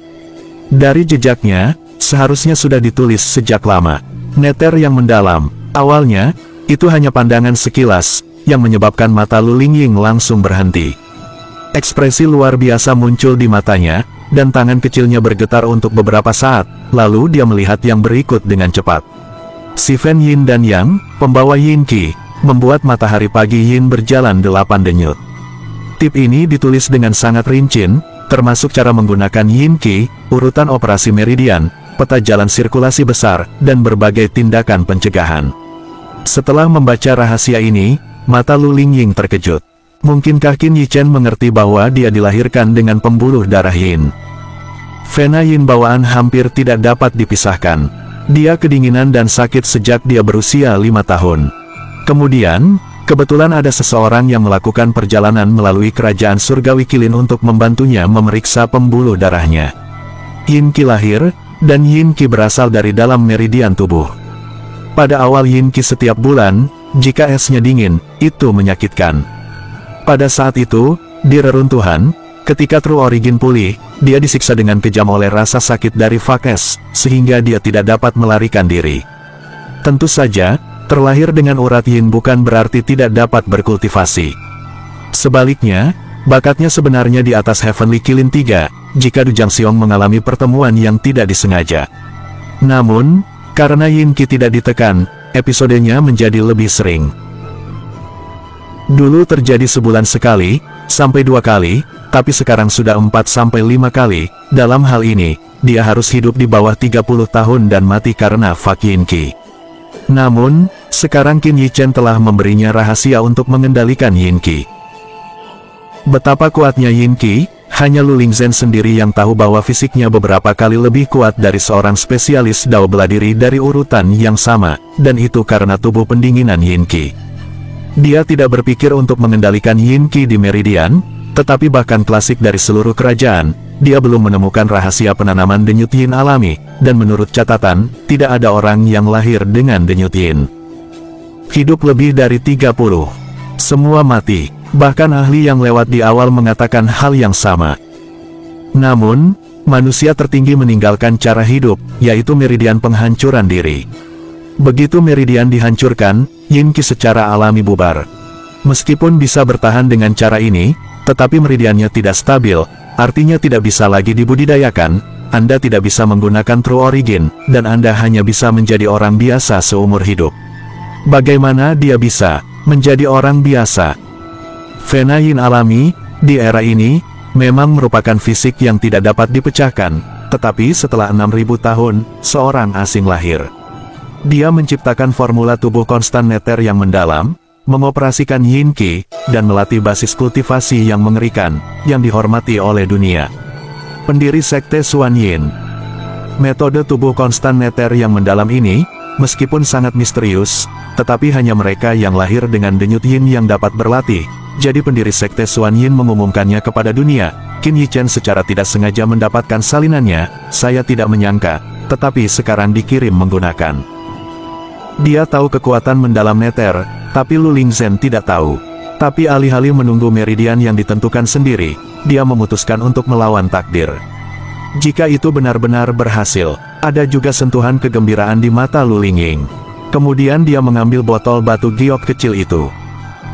[SPEAKER 2] Dari jejaknya, seharusnya sudah ditulis sejak lama. Neter yang mendalam. Awalnya, itu hanya pandangan sekilas, yang menyebabkan mata Lu Lingying langsung berhenti. Ekspresi luar biasa muncul di matanya, dan tangan kecilnya bergetar untuk beberapa saat, lalu dia melihat yang berikut dengan cepat. Si Fen Yin dan Yang, pembawa Yin Qi, membuat matahari pagi Yin berjalan 8 denyut. Tip ini ditulis dengan sangat rinci, termasuk cara menggunakan Yin Qi, urutan operasi meridian, peta jalan sirkulasi besar, dan berbagai tindakan pencegahan. Setelah membaca rahasia ini, mata Lu Lingying terkejut. Mungkinkah Qin Yichen mengerti bahwa dia dilahirkan dengan pembuluh darah Yin? Vena Yin bawaan hampir tidak dapat dipisahkan. Dia kedinginan dan sakit sejak dia berusia 5 tahun. Kemudian, kebetulan ada seseorang yang melakukan perjalanan melalui kerajaan surgawi Qilin untuk membantunya memeriksa pembuluh darahnya. Yin Qi lahir, dan Yin Qi berasal dari dalam meridian tubuh. Pada awal Yin Qi setiap bulan, jika esnya dingin, itu menyakitkan. Pada saat itu, di reruntuhan, ketika True Origin pulih, dia disiksa dengan kejam oleh rasa sakit dari Vakes, sehingga dia tidak dapat melarikan diri. Tentu saja, terlahir dengan urat Yin bukan berarti tidak dapat berkultivasi. Sebaliknya, bakatnya sebenarnya di atas Heavenly Qilin 3, jika Du Jiangxiong mengalami pertemuan yang tidak disengaja. Namun, karena Yin Qi tidak ditekan, episodenya menjadi lebih sering. Dulu terjadi sebulan sekali, sampai 2 kali, tapi sekarang sudah 4-5 kali. Dalam hal ini, dia harus hidup di bawah 30 tahun dan mati karena Fak Yin Qi. Namun, sekarang Qin Yichen telah memberinya rahasia untuk mengendalikan Yin Qi. Betapa kuatnya Yin Qi, hanya Lu Lingzhen sendiri yang tahu bahwa fisiknya beberapa kali lebih kuat dari seorang spesialis Dao bela diri dari urutan yang sama, dan itu karena tubuh pendinginan Yin Qi. Dia tidak berpikir untuk mengendalikan Yin Qi di Meridian, tetapi bahkan klasik dari seluruh kerajaan, dia belum menemukan rahasia penanaman denyut Yin alami, dan menurut catatan, tidak ada orang yang lahir dengan denyut Yin. Hidup lebih dari 30. Semua mati, bahkan ahli yang lewat di awal mengatakan hal yang sama. Namun, manusia tertinggi meninggalkan cara hidup, yaitu meridian penghancuran diri. Begitu meridian dihancurkan, Yin Qi secara alami bubar. Meskipun bisa bertahan dengan cara ini, tetapi meridiannya tidak stabil, artinya tidak bisa lagi dibudidayakan, Anda tidak bisa menggunakan True Origin, dan Anda hanya bisa menjadi orang biasa seumur hidup. Bagaimana dia bisa menjadi orang biasa? Vena Yin alami, di era ini, memang merupakan fisik yang tidak dapat dipecahkan, tetapi setelah 6.000 tahun, seorang asing lahir. Dia menciptakan formula tubuh konstan neter yang mendalam, mengoperasikan Yin Qi, dan melatih basis kultivasi yang mengerikan, yang dihormati oleh dunia. Pendiri Sekte Xuan Yin. Metode tubuh konstan neter yang mendalam ini, meskipun sangat misterius, tetapi hanya mereka yang lahir dengan denyut Yin yang dapat berlatih. Jadi pendiri Sekte Xuan Yin mengumumkannya kepada dunia. Qin Yichen secara tidak sengaja mendapatkan salinannya, saya tidak menyangka, tetapi sekarang dikirim menggunakan. Dia tahu kekuatan mendalam neter, tapi Lu Lingzhen tidak tahu. Tapi alih-alih menunggu meridian yang ditentukan sendiri, dia memutuskan untuk melawan takdir. Jika itu benar-benar berhasil, ada juga sentuhan kegembiraan di mata Lu Lingying. Kemudian dia mengambil botol batu giok kecil itu.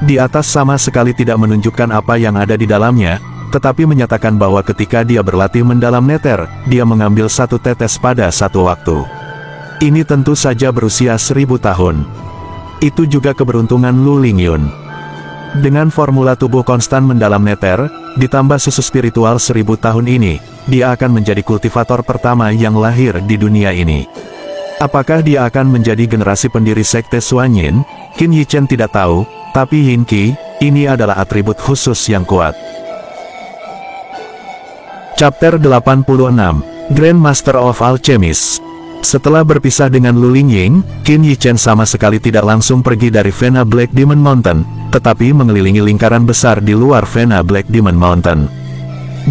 [SPEAKER 2] Di atas sama sekali tidak menunjukkan apa yang ada di dalamnya, tetapi menyatakan bahwa ketika dia berlatih mendalam neter, dia mengambil 1 tetes pada satu waktu. Ini tentu saja berusia 1000 tahun. Itu juga keberuntungan Lu Lingyun. Dengan formula tubuh konstan mendalam neter, ditambah susu spiritual 1000 tahun ini, dia akan menjadi kultivator pertama yang lahir di dunia ini. Apakah dia akan menjadi generasi pendiri Sekte Xuan Yin? Qin Yichen tidak tahu, tapi Yin Qi, ini adalah atribut khusus yang kuat. Chapter 86, Grandmaster of Alchemist. Setelah berpisah dengan Lu Lingying, Qin Yichen sama sekali tidak langsung pergi dari Vena Black Demon Mountain, tetapi mengelilingi lingkaran besar di luar Vena Black Demon Mountain.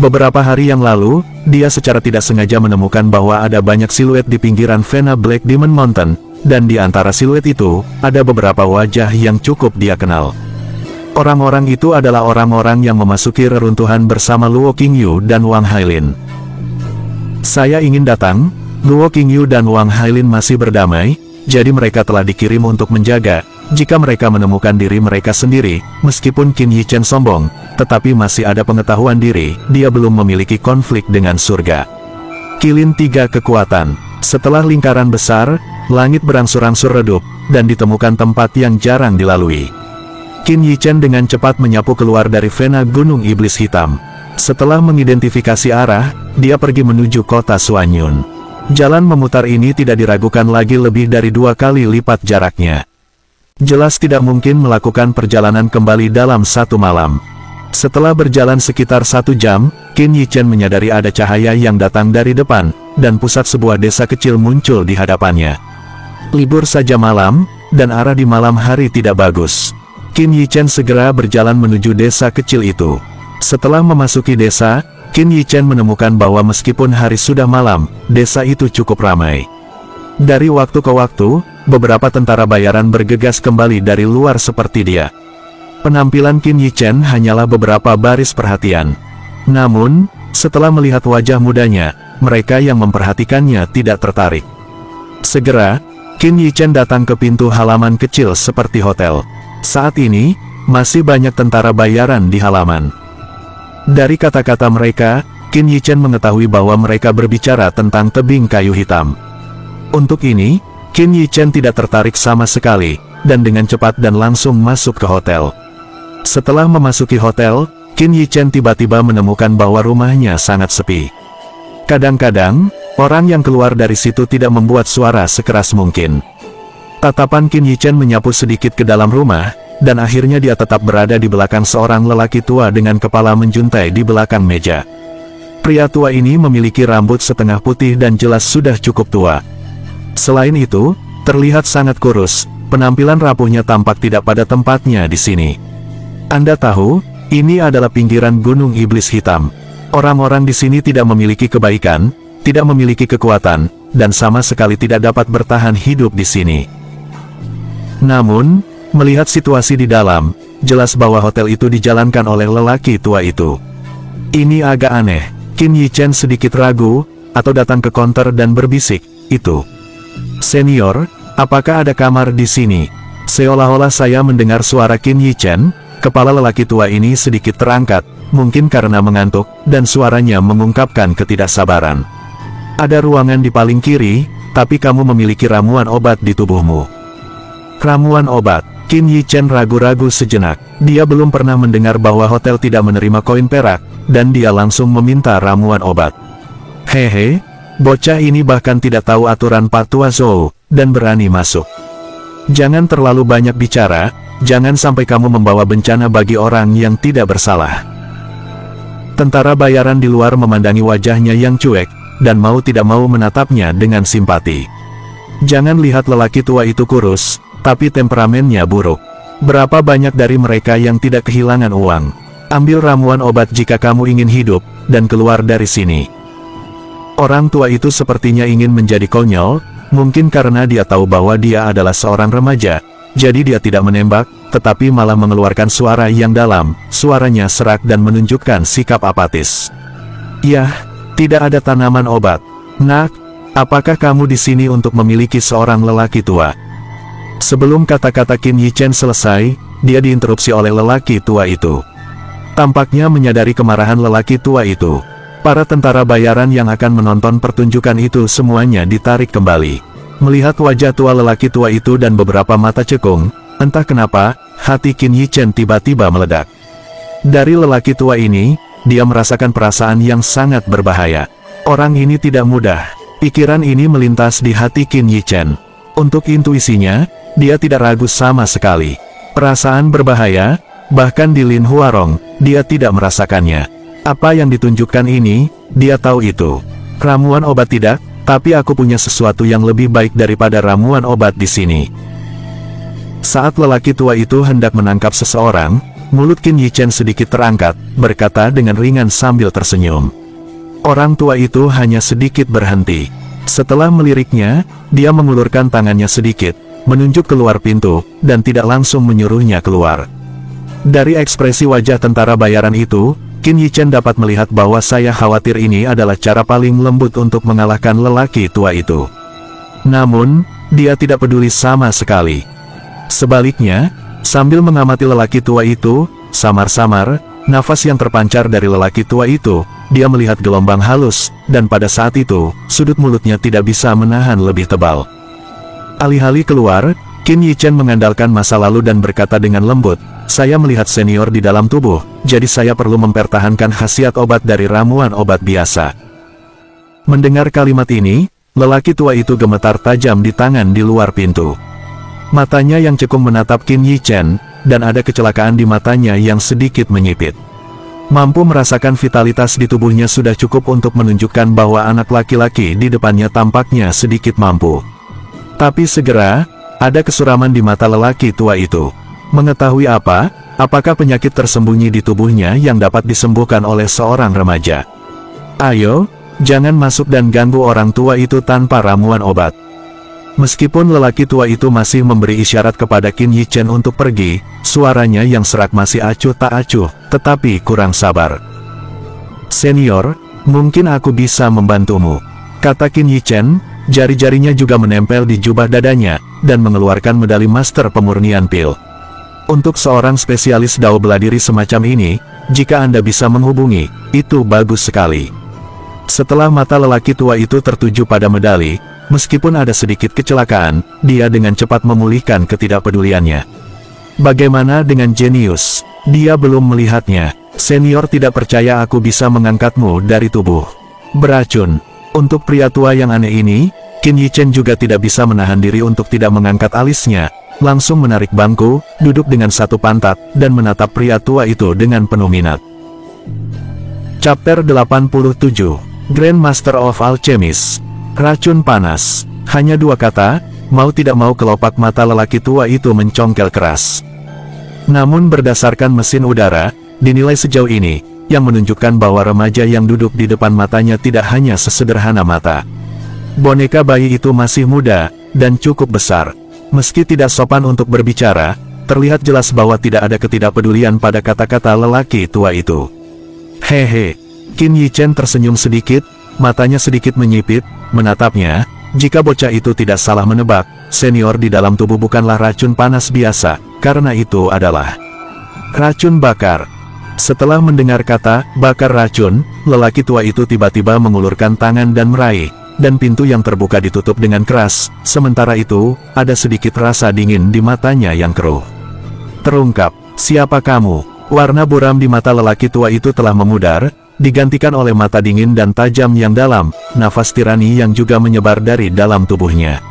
[SPEAKER 2] Beberapa hari yang lalu, dia secara tidak sengaja menemukan bahwa ada banyak siluet di pinggiran Vena Black Demon Mountain, dan di antara siluet itu, ada beberapa wajah yang cukup dia kenal. Orang-orang itu adalah orang-orang yang memasuki reruntuhan bersama Luo Qingyu dan Wang Hailin. Saya ingin datang. Luo Qingyu dan Wang Hailin masih berdamai, jadi mereka telah dikirim untuk menjaga. Jika mereka menemukan diri mereka sendiri, meskipun Qin Yichen sombong, tetapi masih ada pengetahuan diri, dia belum memiliki konflik dengan surga. Qilin 3 kekuatan. Setelah lingkaran besar, langit berangsur-angsur redup, dan ditemukan tempat yang jarang dilalui. Qin Yichen dengan cepat menyapu keluar dari Vena Gunung Iblis Hitam. Setelah mengidentifikasi arah, dia pergi menuju kota Xuanyun. Jalan memutar ini tidak diragukan lagi lebih dari 2 kali lipat jaraknya. Jelas tidak mungkin melakukan perjalanan kembali dalam 1 malam. Setelah berjalan sekitar 1 jam, Qin Yichen menyadari ada cahaya yang datang dari depan, dan pusat sebuah desa kecil muncul di hadapannya. Libur saja malam, dan arah di malam hari tidak bagus. Qin Yichen segera berjalan menuju desa kecil itu. Setelah memasuki desa, Qin Yichen menemukan bahwa meskipun hari sudah malam, desa itu cukup ramai. Dari waktu ke waktu, beberapa tentara bayaran bergegas kembali dari luar seperti dia. Penampilan Qin Yichen hanyalah beberapa baris perhatian. Namun, setelah melihat wajah mudanya, mereka yang memperhatikannya tidak tertarik. Segera, Qin Yichen datang ke pintu halaman kecil seperti hotel. Saat ini, masih banyak tentara bayaran di halaman. Dari kata-kata mereka, Qin Yichen mengetahui bahwa mereka berbicara tentang tebing kayu hitam. Untuk ini, Qin Yichen tidak tertarik sama sekali, dan dengan cepat dan langsung masuk ke hotel. Setelah memasuki hotel, Qin Yichen tiba-tiba menemukan bahwa rumahnya sangat sepi. Kadang-kadang, orang yang keluar dari situ tidak membuat suara sekeras mungkin. Tatapan Qin Yichen menyapu sedikit ke dalam rumah, dan akhirnya dia tetap berada di belakang seorang lelaki tua dengan kepala menjuntai di belakang meja. Pria tua ini memiliki rambut setengah putih dan jelas sudah cukup tua. Selain itu, terlihat sangat kurus, penampilan rapuhnya tampak tidak pada tempatnya di sini. Anda tahu, ini adalah pinggiran Gunung Iblis Hitam. Orang-orang di sini tidak memiliki kebaikan, tidak memiliki kekuatan, dan sama sekali tidak dapat bertahan hidup di sini. Namun, melihat situasi di dalam, jelas bahwa hotel itu dijalankan oleh lelaki tua itu. Ini agak aneh. Qin Yichen sedikit ragu, atau datang ke counter dan berbisik, "Itu. Senior, apakah ada kamar di sini?" Seolah-olah saya mendengar suara Qin Yichen, kepala lelaki tua ini sedikit terangkat, mungkin karena mengantuk, dan suaranya mengungkapkan ketidaksabaran. "Ada ruangan di paling kiri, tapi kamu memiliki ramuan obat di tubuhmu." Ramuan obat. Qin Yichen ragu-ragu sejenak. Dia belum pernah mendengar bahwa hotel tidak menerima koin perak, dan dia langsung meminta ramuan obat. Hehe, bocah ini bahkan tidak tahu aturan Patua Zhou, dan berani masuk. Jangan terlalu banyak bicara, jangan sampai kamu membawa bencana bagi orang yang tidak bersalah. Tentara bayaran di luar memandangi wajahnya yang cuek, dan mau tidak mau menatapnya dengan simpati. Jangan lihat lelaki tua itu kurus, tapi temperamennya buruk. Berapa banyak dari mereka yang tidak kehilangan uang? Ambil ramuan obat jika kamu ingin hidup, dan keluar dari sini. Orang tua itu sepertinya ingin menjadi konyol, mungkin karena dia tahu bahwa dia adalah seorang remaja, jadi dia tidak menembak, tetapi malah mengeluarkan suara yang dalam, suaranya serak dan menunjukkan sikap apatis. "Yah, tidak ada tanaman obat. Nak, apakah kamu di sini untuk memiliki seorang lelaki tua?" Sebelum kata-kata Qin Yichen selesai, dia diinterupsi oleh lelaki tua itu. Tampaknya menyadari kemarahan lelaki tua itu. Para tentara bayaran yang akan menonton pertunjukan itu semuanya ditarik kembali. Melihat wajah tua lelaki tua itu dan beberapa mata cekung, entah kenapa, hati Qin Yichen tiba-tiba meledak. Dari lelaki tua ini, dia merasakan perasaan yang sangat berbahaya. Orang ini tidak mudah. Pikiran ini melintas di hati Qin Yichen. Untuk intuisinya, dia tidak ragu sama sekali. Perasaan berbahaya, bahkan di Lin Huarong, dia tidak merasakannya. Apa yang ditunjukkan ini, dia tahu itu. Ramuan obat tidak, tapi aku punya sesuatu yang lebih baik daripada ramuan obat di sini. Saat lelaki tua itu hendak menangkap seseorang, mulut Qin Yichen sedikit terangkat, berkata dengan ringan sambil tersenyum. Orang tua itu hanya sedikit berhenti. Setelah meliriknya, dia mengulurkan tangannya sedikit, menunjuk keluar pintu, dan tidak langsung menyuruhnya keluar. Dari ekspresi wajah tentara bayaran itu, Qin Yichen dapat melihat bahwa saya khawatir ini adalah cara paling lembut untuk mengalahkan lelaki tua itu. Namun, dia tidak peduli sama sekali. Sebaliknya, sambil mengamati lelaki tua itu, samar-samar, nafas yang terpancar dari lelaki tua itu, dia melihat gelombang halus, dan pada saat itu, sudut mulutnya tidak bisa menahan lebih tebal. Alih-alih keluar, Qin Yichen mengandalkan masa lalu dan berkata dengan lembut, "Saya melihat senior di dalam tubuh, jadi saya perlu mempertahankan khasiat obat dari ramuan obat biasa." Mendengar kalimat ini, lelaki tua itu gemetar tajam di tangan di luar pintu. Matanya yang cekung menatap Qin Yichen, dan ada kecelakaan di matanya yang sedikit menyipit. Mampu merasakan vitalitas di tubuhnya sudah cukup untuk menunjukkan bahwa anak laki-laki di depannya tampaknya sedikit mampu. Tapi segera, ada kesuraman di mata lelaki tua itu. Mengetahui apa? Apakah penyakit tersembunyi di tubuhnya yang dapat disembuhkan oleh seorang remaja? Ayo, jangan masuk dan ganggu orang tua itu tanpa ramuan obat. Meskipun lelaki tua itu masih memberi isyarat kepada Qin Yichen untuk pergi, suaranya yang serak masih acuh tak acuh, tetapi kurang sabar. Senior, mungkin aku bisa membantumu, kata Qin Yichen, jari-jarinya juga menempel di jubah dadanya, dan mengeluarkan medali Master Pemurnian Pil. Untuk seorang spesialis Dao bela diri semacam ini, jika Anda bisa menghubungi, itu bagus sekali. Setelah mata lelaki tua itu tertuju pada medali, meskipun ada sedikit kecelakaan, dia dengan cepat memulihkan ketidakpeduliannya. Bagaimana dengan jenius? Dia belum melihatnya. Senior tidak percaya aku bisa mengangkatmu dari tubuh beracun. Untuk pria tua yang aneh ini, Qin Yichen juga tidak bisa menahan diri untuk tidak mengangkat alisnya. Langsung menarik bangku, duduk dengan satu pantat, dan menatap pria tua itu dengan penuh minat. Chapter 87, Grandmaster of Alchemist. Racun panas. Hanya dua kata, mau tidak mau kelopak mata lelaki tua itu mencongkel keras. Namun berdasarkan mesin udara, dinilai sejauh ini, yang menunjukkan bahwa remaja yang duduk di depan matanya tidak hanya sesederhana mata. Boneka bayi itu masih muda, dan cukup besar. Meski tidak sopan untuk berbicara, terlihat jelas bahwa tidak ada ketidakpedulian pada kata-kata lelaki tua itu. Hehe. Qin Yichen tersenyum sedikit, matanya sedikit menyipit, menatapnya. Jika bocah itu tidak salah menebak, senior di dalam tubuh bukanlah racun panas biasa, karena itu adalah racun bakar. Setelah mendengar kata bakar racun, lelaki tua itu tiba-tiba mengulurkan tangan dan meraih, dan pintu yang terbuka ditutup dengan keras. Sementara itu, ada sedikit rasa dingin di matanya yang keruh. Terungkap, siapa kamu? Warna buram di mata lelaki tua itu telah memudar, digantikan oleh mata dingin dan tajam yang dalam, nafas tirani yang juga menyebar dari dalam tubuhnya.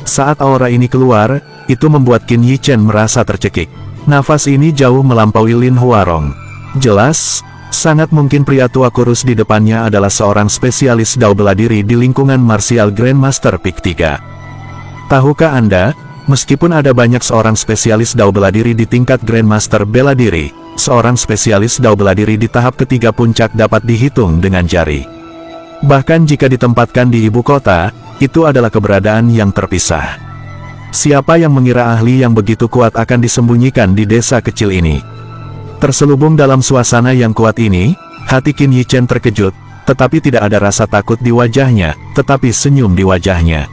[SPEAKER 2] Saat aura ini keluar, itu membuat Qin Yichen merasa tercekik. Nafas ini jauh melampaui Lin Huarong. Jelas, sangat mungkin pria tua kurus di depannya adalah seorang spesialis Dao bela diri di lingkungan martial Grandmaster Peak 3. Tahukah Anda, meskipun ada banyak seorang spesialis Dao bela diri di tingkat Grandmaster bela diri, seorang spesialis Dao bela diri di tahap ketiga puncak dapat dihitung dengan jari. Bahkan jika ditempatkan di ibu kota, itu adalah keberadaan yang terpisah. Siapa yang mengira ahli yang begitu kuat akan disembunyikan di desa kecil ini? Terselubung dalam suasana yang kuat ini, hati Qin Yichen terkejut, tetapi tidak ada rasa takut di wajahnya, tetapi senyum di wajahnya.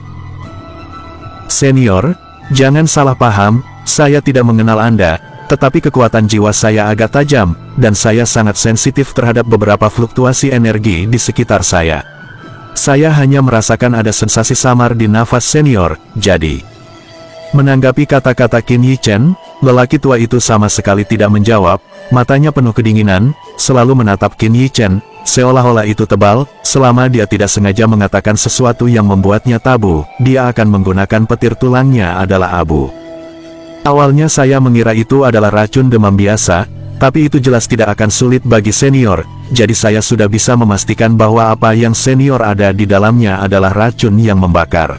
[SPEAKER 2] Senior, jangan salah paham, saya tidak mengenal Anda, tetapi kekuatan jiwa saya agak tajam, dan saya sangat sensitif terhadap beberapa fluktuasi energi di sekitar saya. Saya hanya merasakan ada sensasi samar di nafas senior, jadi... Menanggapi kata-kata Qin Yichen, lelaki tua itu sama sekali tidak menjawab, matanya penuh kedinginan, selalu menatap Qin Yichen, seolah-olah itu tebal. Selama dia tidak sengaja mengatakan sesuatu yang membuatnya tabu, dia akan menggunakan petir tulangnya adalah abu. Awalnya saya mengira itu adalah racun demam biasa, tapi itu jelas tidak akan sulit bagi senior, jadi saya sudah bisa memastikan bahwa apa yang senior ada di dalamnya adalah racun yang membakar.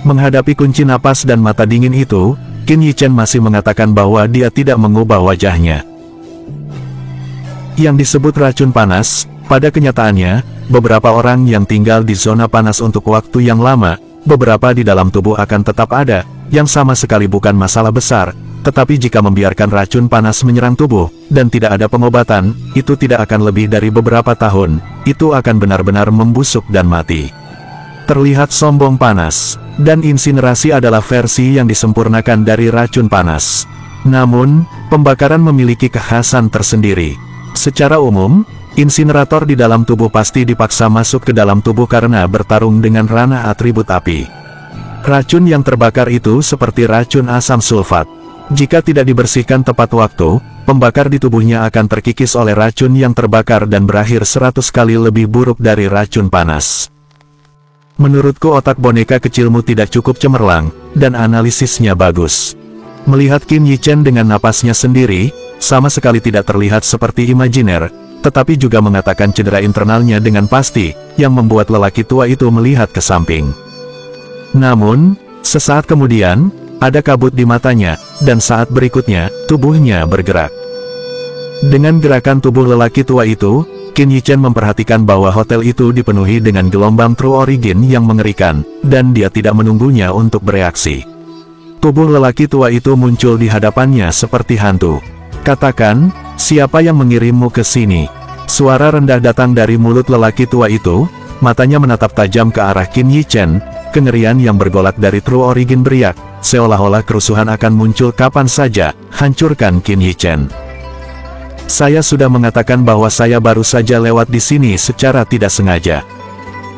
[SPEAKER 2] Menghadapi kunci napas dan mata dingin itu, Qin Yichen masih mengatakan bahwa dia tidak mengubah wajahnya. Yang disebut racun panas, pada kenyataannya, beberapa orang yang tinggal di zona panas untuk waktu yang lama, beberapa di dalam tubuh akan tetap ada, yang sama sekali bukan masalah besar, tetapi jika membiarkan racun panas menyerang tubuh, dan tidak ada pengobatan, itu tidak akan lebih dari beberapa tahun, itu akan benar-benar membusuk dan mati. Terlihat sombong panas, dan insinerasi adalah versi yang disempurnakan dari racun panas. Namun, pembakaran memiliki kekhasan tersendiri. Secara umum, insinerator di dalam tubuh pasti dipaksa masuk ke dalam tubuh karena bertarung dengan ranah atribut api. Racun yang terbakar itu seperti racun asam sulfat. Jika tidak dibersihkan tepat waktu, pembakar di tubuhnya akan terkikis oleh racun yang terbakar dan berakhir 100 kali lebih buruk dari racun panas. Menurutku otak boneka kecilmu tidak cukup cemerlang, dan analisisnya bagus. Melihat Qin Yichen dengan napasnya sendiri, sama sekali tidak terlihat seperti imajiner, tetapi juga mengatakan cedera internalnya dengan pasti, yang membuat lelaki tua itu melihat ke samping. Namun, sesaat kemudian, ada kabut di matanya, dan saat berikutnya, tubuhnya bergerak. Dengan gerakan tubuh lelaki tua itu, Qin Yichen memperhatikan bahwa hotel itu dipenuhi dengan gelombang True Origin yang mengerikan, dan dia tidak menunggunya untuk bereaksi. Tubuh lelaki tua itu muncul di hadapannya seperti hantu. Katakan, siapa yang mengirimmu ke sini? Suara rendah datang dari mulut lelaki tua itu, matanya menatap tajam ke arah Qin Yichen, kengerian yang bergolak dari True Origin beriak, seolah-olah kerusuhan akan muncul kapan saja, hancurkan Qin Yichen. Saya sudah mengatakan bahwa saya baru saja lewat di sini secara tidak sengaja.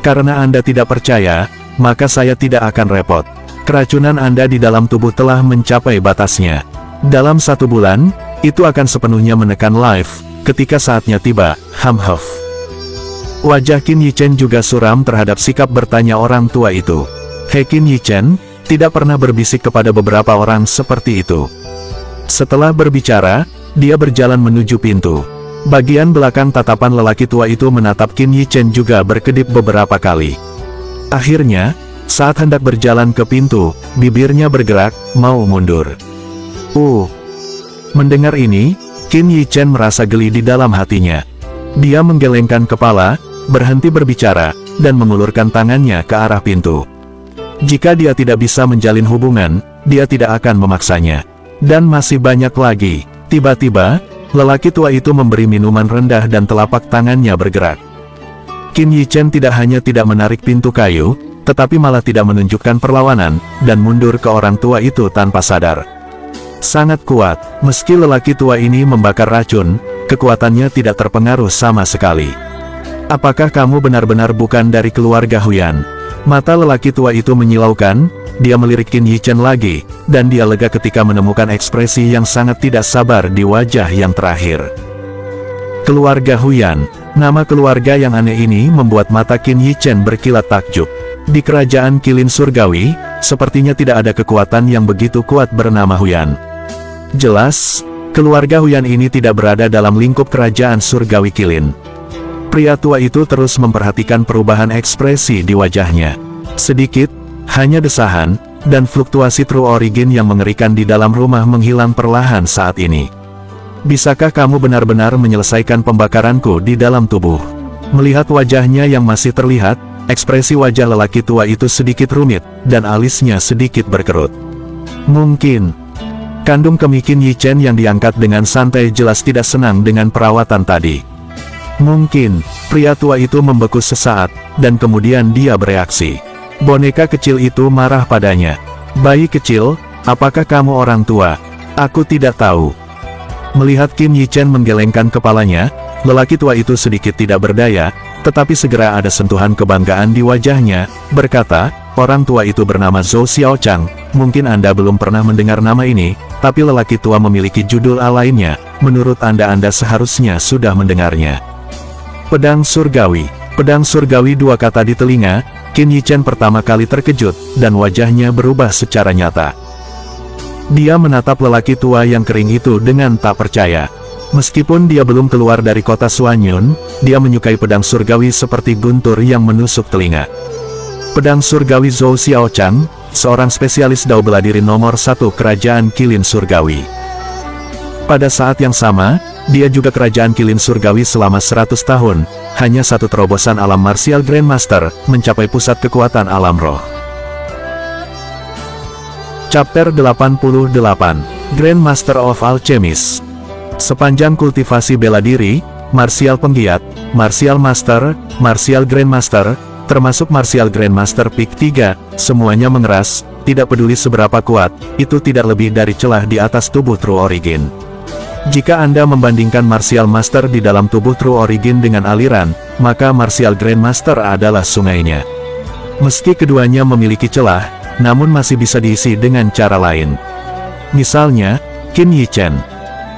[SPEAKER 2] Karena Anda tidak percaya, maka saya tidak akan repot. Keracunan Anda di dalam tubuh telah mencapai batasnya. Dalam 1 bulan, itu akan sepenuhnya menekan life, ketika saatnya tiba, Hamhuff. Wajah Qin Yichen juga suram terhadap sikap bertanya orang tua itu. Hei Qin Yichen, tidak pernah berbisik kepada beberapa orang seperti itu. Setelah berbicara, dia berjalan menuju pintu. Bagian belakang tatapan lelaki tua itu menatap Qin Yichen juga berkedip beberapa kali. Akhirnya, saat hendak berjalan ke pintu, bibirnya bergerak, mau mundur. Mendengar ini, Qin Yichen merasa geli di dalam hatinya. Dia menggelengkan kepala, berhenti berbicara, dan mengulurkan tangannya ke arah pintu. Jika dia tidak bisa menjalin hubungan, dia tidak akan memaksanya. Dan masih banyak lagi. Tiba-tiba, lelaki tua itu memberi minuman rendah dan telapak tangannya bergerak. Qin Yichen tidak hanya tidak menarik pintu kayu, tetapi malah tidak menunjukkan perlawanan, dan mundur ke orang tua itu tanpa sadar. Sangat kuat, meski lelaki tua ini membakar racun, kekuatannya tidak terpengaruh sama sekali. Apakah kamu benar-benar bukan dari keluarga Huyan? Mata lelaki tua itu menyilaukan, dia melirik Qin Yichen lagi, dan dia lega ketika menemukan ekspresi yang sangat tidak sabar di wajah yang terakhir. Keluarga Huyan, nama keluarga yang aneh ini membuat mata Qin Yichen berkilat takjub. Di kerajaan Qilin Surgawi, sepertinya tidak ada kekuatan yang begitu kuat bernama Huyan. Jelas, keluarga Huyan ini tidak berada dalam lingkup kerajaan Surgawi Qilin. Pria tua itu terus memperhatikan perubahan ekspresi di wajahnya. Sedikit, hanya desahan, dan fluktuasi True Origin yang mengerikan di dalam rumah menghilang perlahan saat ini. Bisakah kamu benar-benar menyelesaikan pembakaranku di dalam tubuh? Melihat wajahnya yang masih terlihat, ekspresi wajah lelaki tua itu sedikit rumit, dan alisnya sedikit berkerut. Mungkin, kandung kemih Qin Yichen yang diangkat dengan santai jelas tidak senang dengan perawatan tadi. Mungkin, pria tua itu membeku sesaat, dan kemudian dia bereaksi. Boneka kecil itu marah padanya. Bayi kecil, apakah kamu orang tua? Aku tidak tahu. Melihat Qin Yichen menggelengkan kepalanya, lelaki tua itu sedikit tidak berdaya, tetapi segera ada sentuhan kebanggaan di wajahnya, berkata, orang tua itu bernama Zhou Xiaochang, mungkin Anda belum pernah mendengar nama ini, tapi lelaki tua memiliki judul A lainnya, menurut Anda seharusnya sudah mendengarnya. Pedang Surgawi. Pedang Surgawi, dua kata di telinga, Qin Yichen pertama kali terkejut, dan wajahnya berubah secara nyata. Dia menatap lelaki tua yang kering itu dengan tak percaya. Meskipun dia belum keluar dari kota Suanyun, dia menyukai pedang surgawi seperti guntur yang menusuk telinga. Pedang surgawi Zhou Xiaochang, seorang spesialis dao bela diri nomor 1 kerajaan Qilin Surgawi. Pada saat yang sama, dia juga kerajaan Qilin Surgawi selama 100 tahun, hanya satu terobosan alam martial Grandmaster, mencapai pusat kekuatan alam roh. Chapter 88, Grandmaster of Alchemist. Sepanjang kultivasi bela diri, martial penggiat, martial master, martial grandmaster, termasuk martial grandmaster peak 3, semuanya mengeras, tidak peduli seberapa kuat, itu tidak lebih dari celah di atas tubuh True Origin. Jika Anda membandingkan martial master di dalam tubuh True Origin dengan aliran, maka martial grandmaster adalah sungainya. Meski keduanya memiliki celah, namun masih bisa diisi dengan cara lain. Misalnya, Qin Yichen.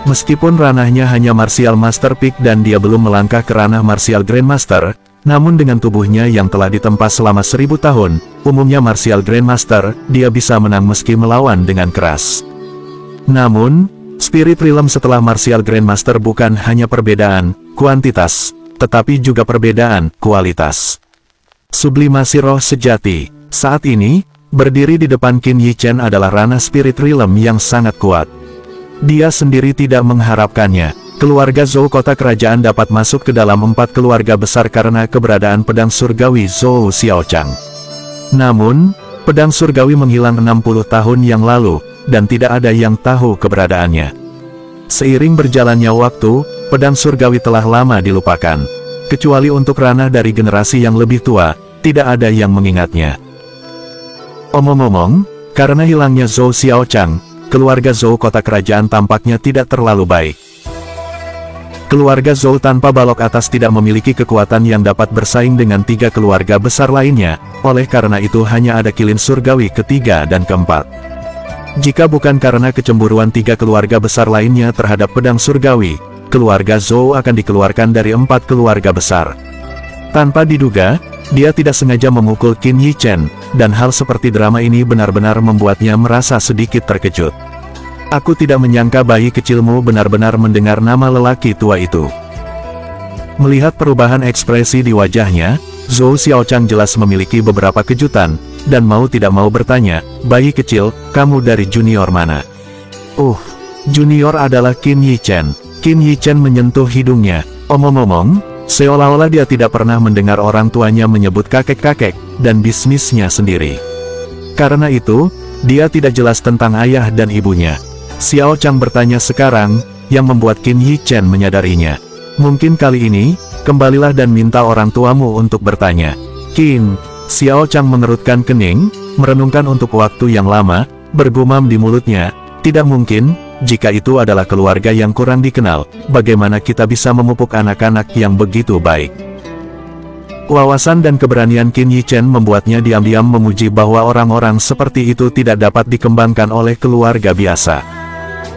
[SPEAKER 2] Meskipun ranahnya hanya martial master peak dan dia belum melangkah ke ranah martial grandmaster, namun dengan tubuhnya yang telah ditempa selama 1000 tahun, umumnya martial grandmaster, dia bisa menang meski melawan dengan keras. Namun, Spirit Realm setelah Martial Grandmaster bukan hanya perbedaan kuantitas, tetapi juga perbedaan kualitas. Sublimasi roh sejati. Saat ini, berdiri di depan Qin Yi Chen adalah Rana Spirit Realm yang sangat kuat. Dia sendiri tidak mengharapkannya. Keluarga Zhou kota kerajaan dapat masuk ke dalam 4 keluarga besar karena keberadaan pedang surgawi Zhou Xiaochang. Namun, pedang surgawi menghilang 60 tahun yang lalu, dan tidak ada yang tahu keberadaannya. Seiring berjalannya waktu, pedang surgawi telah lama dilupakan. Kecuali untuk ranah dari generasi yang lebih tua, tidak ada yang mengingatnya. Omong-omong, karena hilangnya Zhou Xiaochang, keluarga Zhou kota kerajaan tampaknya tidak terlalu baik. Keluarga Zhou tanpa balok atas tidak memiliki kekuatan yang dapat bersaing dengan 3 keluarga besar lainnya, oleh karena itu hanya ada kilin surgawi ketiga dan keempat. Jika bukan karena kecemburuan 3 keluarga besar lainnya terhadap pedang surgawi, keluarga Zhou akan dikeluarkan dari 4 keluarga besar. Tanpa diduga, dia tidak sengaja memukul Qin Yi Chen, dan hal seperti drama ini benar-benar membuatnya merasa sedikit terkejut. Aku tidak menyangka bayi kecilmu benar-benar mendengar nama lelaki tua itu. Melihat perubahan ekspresi di wajahnya, Zhou Xiaochang jelas memiliki beberapa kejutan, dan mau tidak mau bertanya, bayi kecil, kamu dari junior mana? Junior adalah Qin Yi Chen. Qin Yi Chen menyentuh hidungnya. Omong-omong, seolah-olah dia tidak pernah mendengar orang tuanya menyebut kakek-kakek, dan bisnisnya sendiri. Karena itu, dia tidak jelas tentang ayah dan ibunya. Xiao Chang bertanya sekarang, yang membuat Qin Yi Chen menyadarinya. Mungkin kali ini, kembalilah dan minta orang tuamu untuk bertanya. Qin, Xiao Chang mengerutkan kening, merenungkan untuk waktu yang lama, bergumam di mulutnya, tidak mungkin, jika itu adalah keluarga yang kurang dikenal, bagaimana kita bisa memupuk anak-anak yang begitu baik. Wawasan dan keberanian Qin Yi Chen membuatnya diam-diam memuji bahwa orang-orang seperti itu tidak dapat dikembangkan oleh keluarga biasa.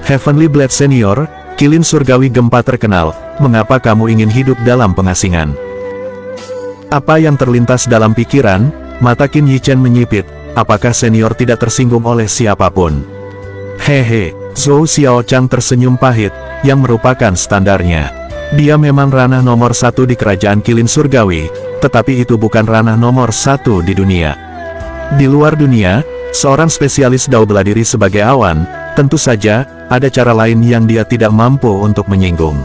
[SPEAKER 2] Heavenly Blade Senior, kilin surgawi gempa terkenal, mengapa kamu ingin hidup dalam pengasingan? Apa yang terlintas dalam pikiran, mata Qin Yi Chen menyipit, apakah senior tidak tersinggung oleh siapapun? Hehe, Zhou Xiaochang tersenyum pahit, yang merupakan standarnya. Dia memang ranah nomor 1 di kerajaan kilin surgawi, tetapi itu bukan ranah nomor 1 di dunia. Di luar dunia, seorang spesialis dao bela diri sebagai awan, tentu saja, ada cara lain yang dia tidak mampu untuk menyinggung.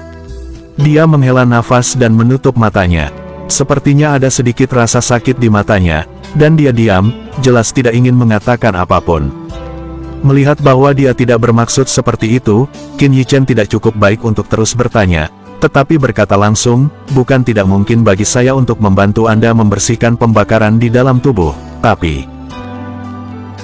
[SPEAKER 2] Dia menghela nafas dan menutup matanya. Sepertinya ada sedikit rasa sakit di matanya, dan dia diam, jelas tidak ingin mengatakan apapun. Melihat bahwa dia tidak bermaksud seperti itu, Qin Yi Chen tidak cukup baik untuk terus bertanya, tetapi berkata langsung, bukan tidak mungkin bagi saya untuk membantu Anda membersihkan pembakaran di dalam tubuh, tapi...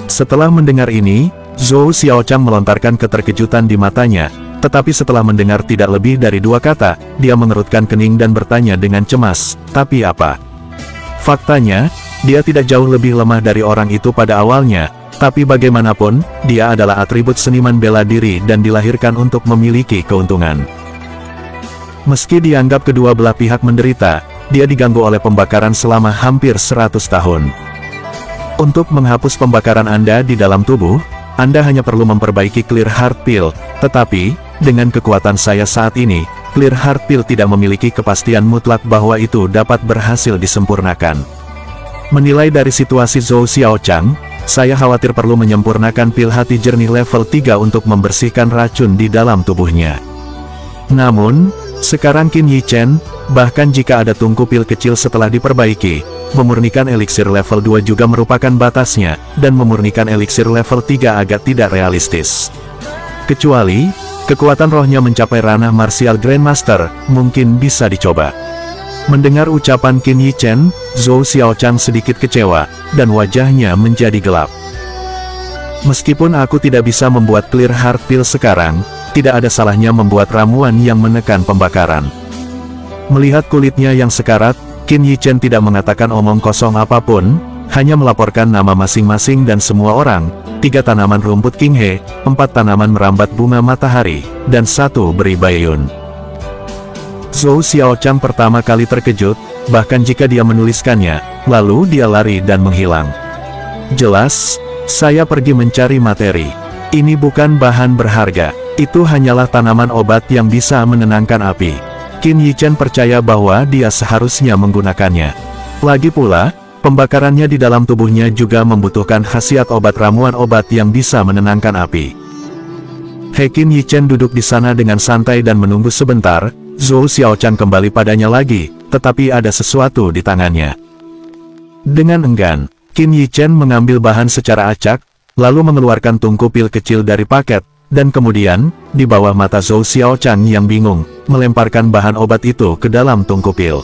[SPEAKER 2] Setelah mendengar ini, Zhou Xiaochang melontarkan keterkejutan di matanya, tetapi setelah mendengar tidak lebih dari 2 kata, dia mengerutkan kening dan bertanya dengan cemas, tapi apa? Faktanya, dia tidak jauh lebih lemah dari orang itu pada awalnya, tapi bagaimanapun, dia adalah atribut seniman bela diri dan dilahirkan untuk memiliki keuntungan. Meski dianggap kedua belah pihak menderita, dia diganggu oleh pembakaran selama hampir 100 tahun. Untuk menghapus pembakaran Anda di dalam tubuh, Anda hanya perlu memperbaiki Clear Heart Pill, tetapi, dengan kekuatan saya saat ini, Clear Heart Pill tidak memiliki kepastian mutlak bahwa itu dapat berhasil disempurnakan. Menilai dari situasi Zhou Xiaochang, saya khawatir perlu menyempurnakan pil hati jernih level 3 untuk membersihkan racun di dalam tubuhnya. Namun, sekarang Qin Yi Chen, bahkan jika ada tungku pil kecil setelah diperbaiki, memurnikan eliksir level 2 juga merupakan batasnya, dan memurnikan eliksir level 3 agak tidak realistis. Kecuali, kekuatan rohnya mencapai ranah Martial Grandmaster, mungkin bisa dicoba. Mendengar ucapan Qin Yi Chen, Zhou Xiaochang sedikit kecewa, dan wajahnya menjadi gelap. Meskipun aku tidak bisa membuat Clear Heart Pill sekarang, tidak ada salahnya membuat ramuan yang menekan pembakaran. Melihat kulitnya yang sekarat, Qin Yi Chen tidak mengatakan omong kosong apapun, hanya melaporkan nama masing-masing dan semua orang, 3 tanaman rumput Qinghe, 4 tanaman merambat bunga matahari, dan 1 beri bayun. Zhou Xiaochang pertama kali terkejut, bahkan jika dia menuliskannya, lalu dia lari dan menghilang. Jelas, saya pergi mencari materi. Ini bukan bahan berharga, itu hanyalah tanaman obat yang bisa menenangkan api. Qin Yichen percaya bahwa dia seharusnya menggunakannya. Lagi pula, pembakarannya di dalam tubuhnya juga membutuhkan khasiat obat ramuan obat yang bisa menenangkan api. Qin Yichen duduk di sana dengan santai dan menunggu sebentar. Zhou Xiaochang kembali padanya lagi, tetapi ada sesuatu di tangannya. Dengan enggan, Qin Yichen mengambil bahan secara acak, lalu mengeluarkan tungku pil kecil dari paket, dan kemudian, di bawah mata Zhou Xiaochang yang bingung, melemparkan bahan obat itu ke dalam tungku pil.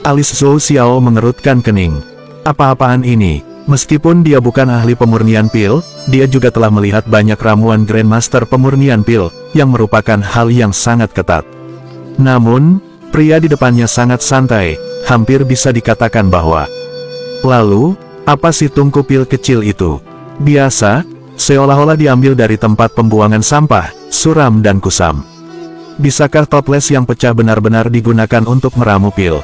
[SPEAKER 2] Alis Zhou Xiao mengerutkan kening. Apa-apaan ini? Meskipun dia bukan ahli pemurnian pil, dia juga telah melihat banyak ramuan Grandmaster pemurnian pil, yang merupakan hal yang sangat ketat. Namun, pria di depannya sangat santai, hampir bisa dikatakan bahwa. Lalu, apa sih tungku pil kecil itu? Biasa, seolah-olah diambil dari tempat pembuangan sampah, suram dan kusam. Bisakah toples yang pecah benar-benar digunakan untuk meramu pil?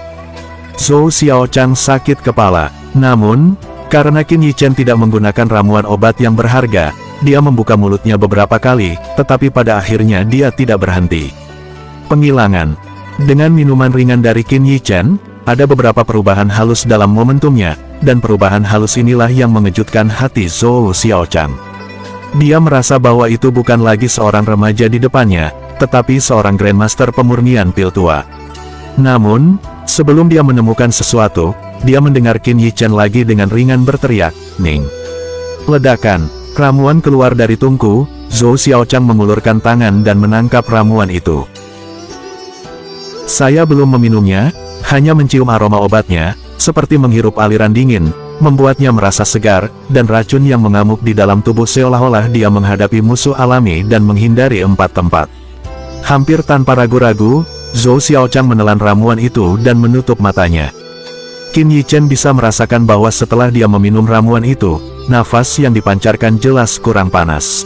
[SPEAKER 2] Zhou Xiaochang sakit kepala, namun, karena Qin Yichen tidak menggunakan ramuan obat yang berharga, dia membuka mulutnya beberapa kali, tetapi pada akhirnya dia tidak berhenti. Penghilangan. Dengan minuman ringan dari Qin Yichen, ada beberapa perubahan halus dalam momentumnya, dan perubahan halus inilah yang mengejutkan hati Zhou Xiaochang. Dia merasa bahwa itu bukan lagi seorang remaja di depannya, tetapi seorang Grandmaster pemurnian pil tua. Namun, sebelum dia menemukan sesuatu, dia mendengar Qin Yichen lagi dengan ringan berteriak, "Ning!" Ledakan, ramuan keluar dari tungku. Zhou Xiaochang mengulurkan tangan dan menangkap ramuan itu. Saya belum meminumnya, hanya mencium aroma obatnya, seperti menghirup aliran dingin, membuatnya merasa segar, dan racun yang mengamuk di dalam tubuh seolah-olah dia menghadapi musuh alami dan menghindari 4 tempat. Hampir tanpa ragu-ragu, Zhou Xiaochang menelan ramuan itu dan menutup matanya. Qin Yichen bisa merasakan bahwa setelah dia meminum ramuan itu, nafas yang dipancarkan jelas kurang panas.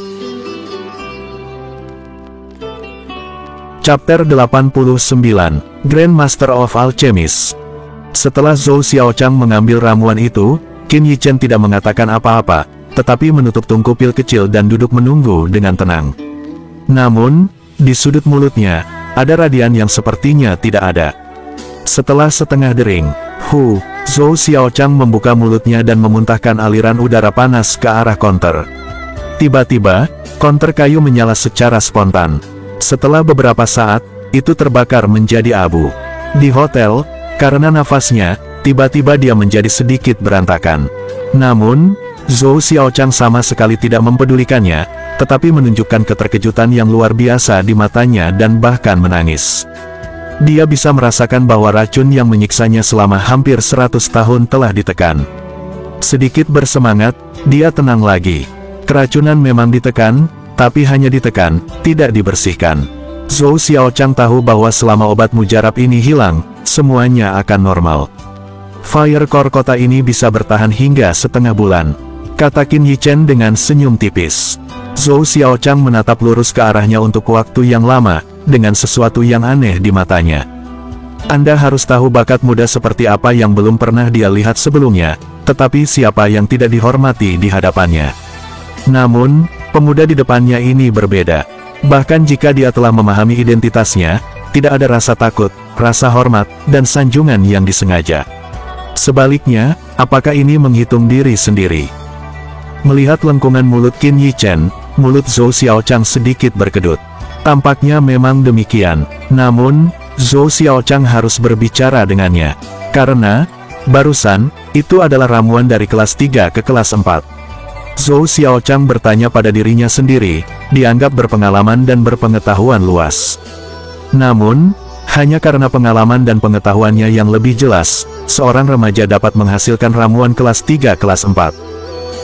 [SPEAKER 2] Chapter 89, Grandmaster of Alchemist. Setelah Zhou Xiaochang mengambil ramuan itu, Qin Yichen tidak mengatakan apa-apa, tetapi menutup tungku pil kecil dan duduk menunggu dengan tenang. Namun, di sudut mulutnya, ada radian yang sepertinya tidak ada. Setelah setengah dering, Zhou Xiaochang membuka mulutnya dan memuntahkan aliran udara panas ke arah konter. Tiba-tiba, konter kayu menyala secara spontan. Setelah beberapa saat, itu terbakar menjadi abu. Di hotel, karena nafasnya, tiba-tiba dia menjadi sedikit berantakan. Namun, Zhou Xiaochang sama sekali tidak mempedulikannya, tetapi menunjukkan keterkejutan yang luar biasa di matanya dan bahkan menangis. Dia bisa merasakan bahwa racun yang menyiksanya selama hampir 100 tahun telah ditekan. Sedikit bersemangat, dia tenang lagi. Keracunan memang ditekan, tapi hanya ditekan, tidak dibersihkan. Zhou Xiaochang tahu bahwa selama obat mujarab ini hilang, semuanya akan normal. Fire Core kota ini bisa bertahan hingga setengah bulan, kata Qin Yichen dengan senyum tipis. Zhou Xiaochang menatap lurus ke arahnya untuk waktu yang lama, dengan sesuatu yang aneh di matanya. Anda harus tahu bakat muda seperti apa yang belum pernah dia lihat sebelumnya, tetapi siapa yang tidak dihormati di hadapannya. Namun, pemuda di depannya ini berbeda. Bahkan jika dia telah memahami identitasnya, tidak ada rasa takut, rasa hormat, dan sanjungan yang disengaja. Sebaliknya, apakah ini menghitung diri sendiri? Melihat lengkungan mulut Qin Yichen, mulut Zhou Xiaochang sedikit berkedut. Tampaknya memang demikian, namun, Zhou Xiaochang harus berbicara dengannya. Karena, barusan, itu adalah ramuan dari kelas 3 ke kelas 4. Zhou Xiaochang bertanya pada dirinya sendiri, dianggap berpengalaman dan berpengetahuan luas. Namun, hanya karena pengalaman dan pengetahuannya yang lebih jelas, seorang remaja dapat menghasilkan ramuan kelas 3 kelas 4.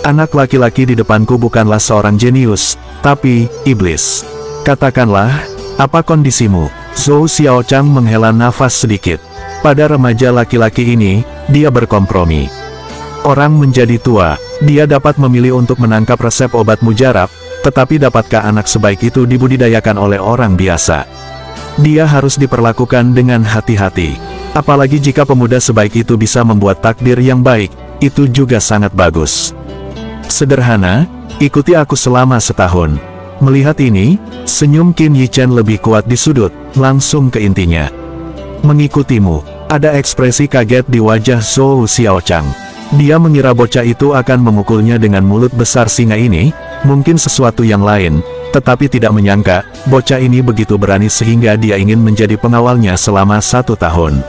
[SPEAKER 2] Anak laki-laki di depanku bukanlah seorang jenius, tapi iblis. Katakanlah, apa kondisimu? Zhou Xiaochang menghela nafas sedikit. Pada remaja laki-laki ini, dia berkompromi. Orang menjadi tua, dia dapat memilih untuk menangkap resep obat mujarab, tetapi dapatkah anak sebaik itu dibudidayakan oleh orang biasa? Dia harus diperlakukan dengan hati-hati. Apalagi jika pemuda sebaik itu bisa membuat takdir yang baik, itu juga sangat bagus. Sederhana, Ikuti aku selama setahun. Melihat ini, senyum Qin Yichen lebih kuat di sudut, langsung ke intinya. Mengikutimu, ada ekspresi kaget di wajah Zhou Xiaochang. Dia mengira bocah itu akan memukulnya dengan mulut besar singa ini, mungkin sesuatu yang lain, tetapi tidak menyangka, bocah ini begitu berani sehingga dia ingin menjadi pengawalnya selama 1 tahun.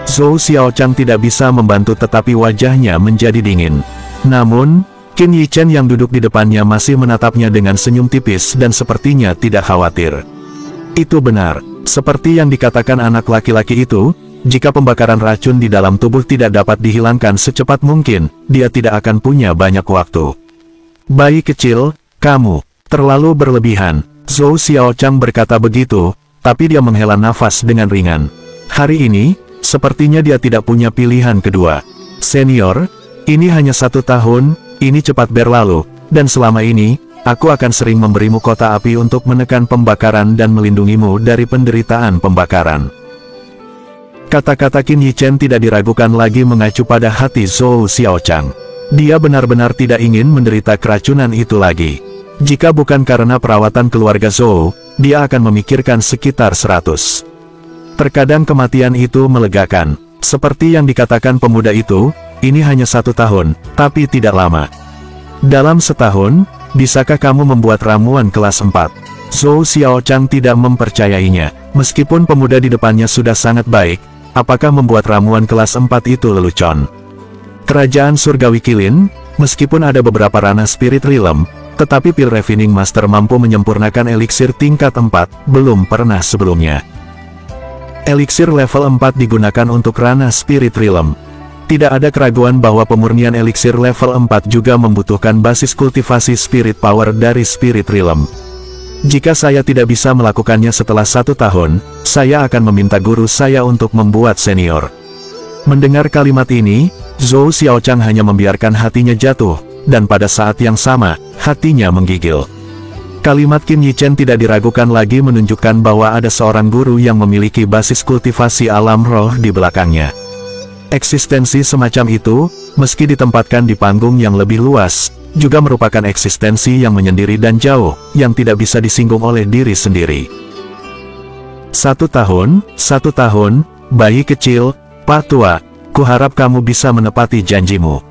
[SPEAKER 2] Zhou Xiaochang tidak bisa membantu tetapi wajahnya menjadi dingin. Namun, Qin Yichen yang duduk di depannya masih menatapnya dengan senyum tipis dan sepertinya tidak khawatir. Itu benar, seperti yang dikatakan anak laki-laki itu, jika pembakaran racun di dalam tubuh tidak dapat dihilangkan secepat mungkin, dia tidak akan punya banyak waktu. Bayi kecil, kamu terlalu berlebihan. Zhou Xiaochang berkata begitu, tapi dia menghela nafas dengan ringan. Hari ini, sepertinya dia tidak punya pilihan kedua. Senior, ini hanya 1 tahun, ini cepat berlalu, dan selama ini, aku akan sering memberimu kota api untuk menekan pembakaran dan melindungimu dari penderitaan pembakaran. Kata-kata Qin Yichen tidak diragukan lagi mengacu pada hati Zhou Xiaochang. Dia benar-benar tidak ingin menderita keracunan itu lagi. Jika bukan karena perawatan keluarga Zhou, dia akan memikirkan sekitar 100. Terkadang kematian itu melegakan. Seperti yang dikatakan pemuda itu, ini hanya 1 tahun, tapi tidak lama. Dalam setahun, bisakah kamu membuat ramuan kelas 4? Zhou Xiaochang tidak mempercayainya. Meskipun pemuda di depannya sudah sangat baik, apakah membuat ramuan kelas 4 itu lelucon? Kerajaan Surgawi Qilin, meskipun ada beberapa ranah Spirit Realm, tetapi pil Refining Master mampu menyempurnakan eliksir tingkat 4, belum pernah sebelumnya. Eliksir level 4 digunakan untuk ranah Spirit Realm. Tidak ada keraguan bahwa pemurnian eliksir level 4 juga membutuhkan basis kultivasi Spirit Power dari Spirit Realm. Jika saya tidak bisa melakukannya setelah 1 tahun, saya akan meminta guru saya untuk membuat senior. Mendengar kalimat ini, Zhou Xiaochang hanya membiarkan hatinya jatuh, dan pada saat yang sama, hatinya menggigil. Kalimat Qin Yichen tidak diragukan lagi menunjukkan bahwa ada seorang guru yang memiliki basis kultivasi alam roh di belakangnya. Eksistensi semacam itu, meski ditempatkan di panggung yang lebih luas, juga merupakan eksistensi yang menyendiri dan jauh, yang tidak bisa disinggung oleh diri sendiri. 1 tahun, bayi kecil, Pak Tua, kuharap kamu bisa menepati janjimu.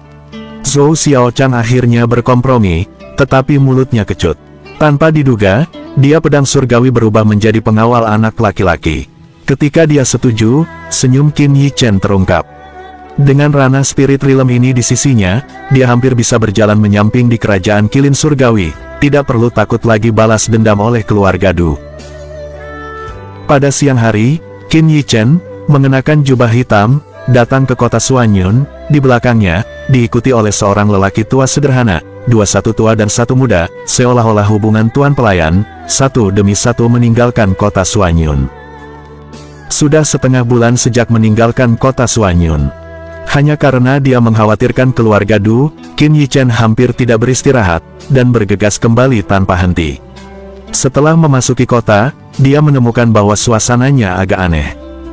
[SPEAKER 2] Zhou Xiaochang akhirnya berkompromi, tetapi mulutnya kecut. Tanpa diduga, dia pedang surgawi berubah menjadi pengawal anak laki-laki. Ketika dia setuju, senyum Qin Yichen terungkap. Dengan ranah Spirit Realm ini di sisinya, dia hampir bisa berjalan menyamping di kerajaan Qilin Surgawi, tidak perlu takut lagi balas dendam oleh keluarga Du. Pada siang hari, Qin Yichen, mengenakan jubah hitam, datang ke kota Suanyun, di belakangnya, diikuti oleh seorang lelaki tua sederhana, 21 tua dan 1 muda, seolah-olah hubungan tuan pelayan, 1 demi 1 meninggalkan kota Suanyun. Sudah setengah bulan sejak meninggalkan kota Suanyun. Hanya karena dia mengkhawatirkan keluarga Du, Qin Yichen hampir tidak beristirahat, dan bergegas kembali tanpa henti. Setelah memasuki kota, dia menemukan bahwa suasananya agak aneh.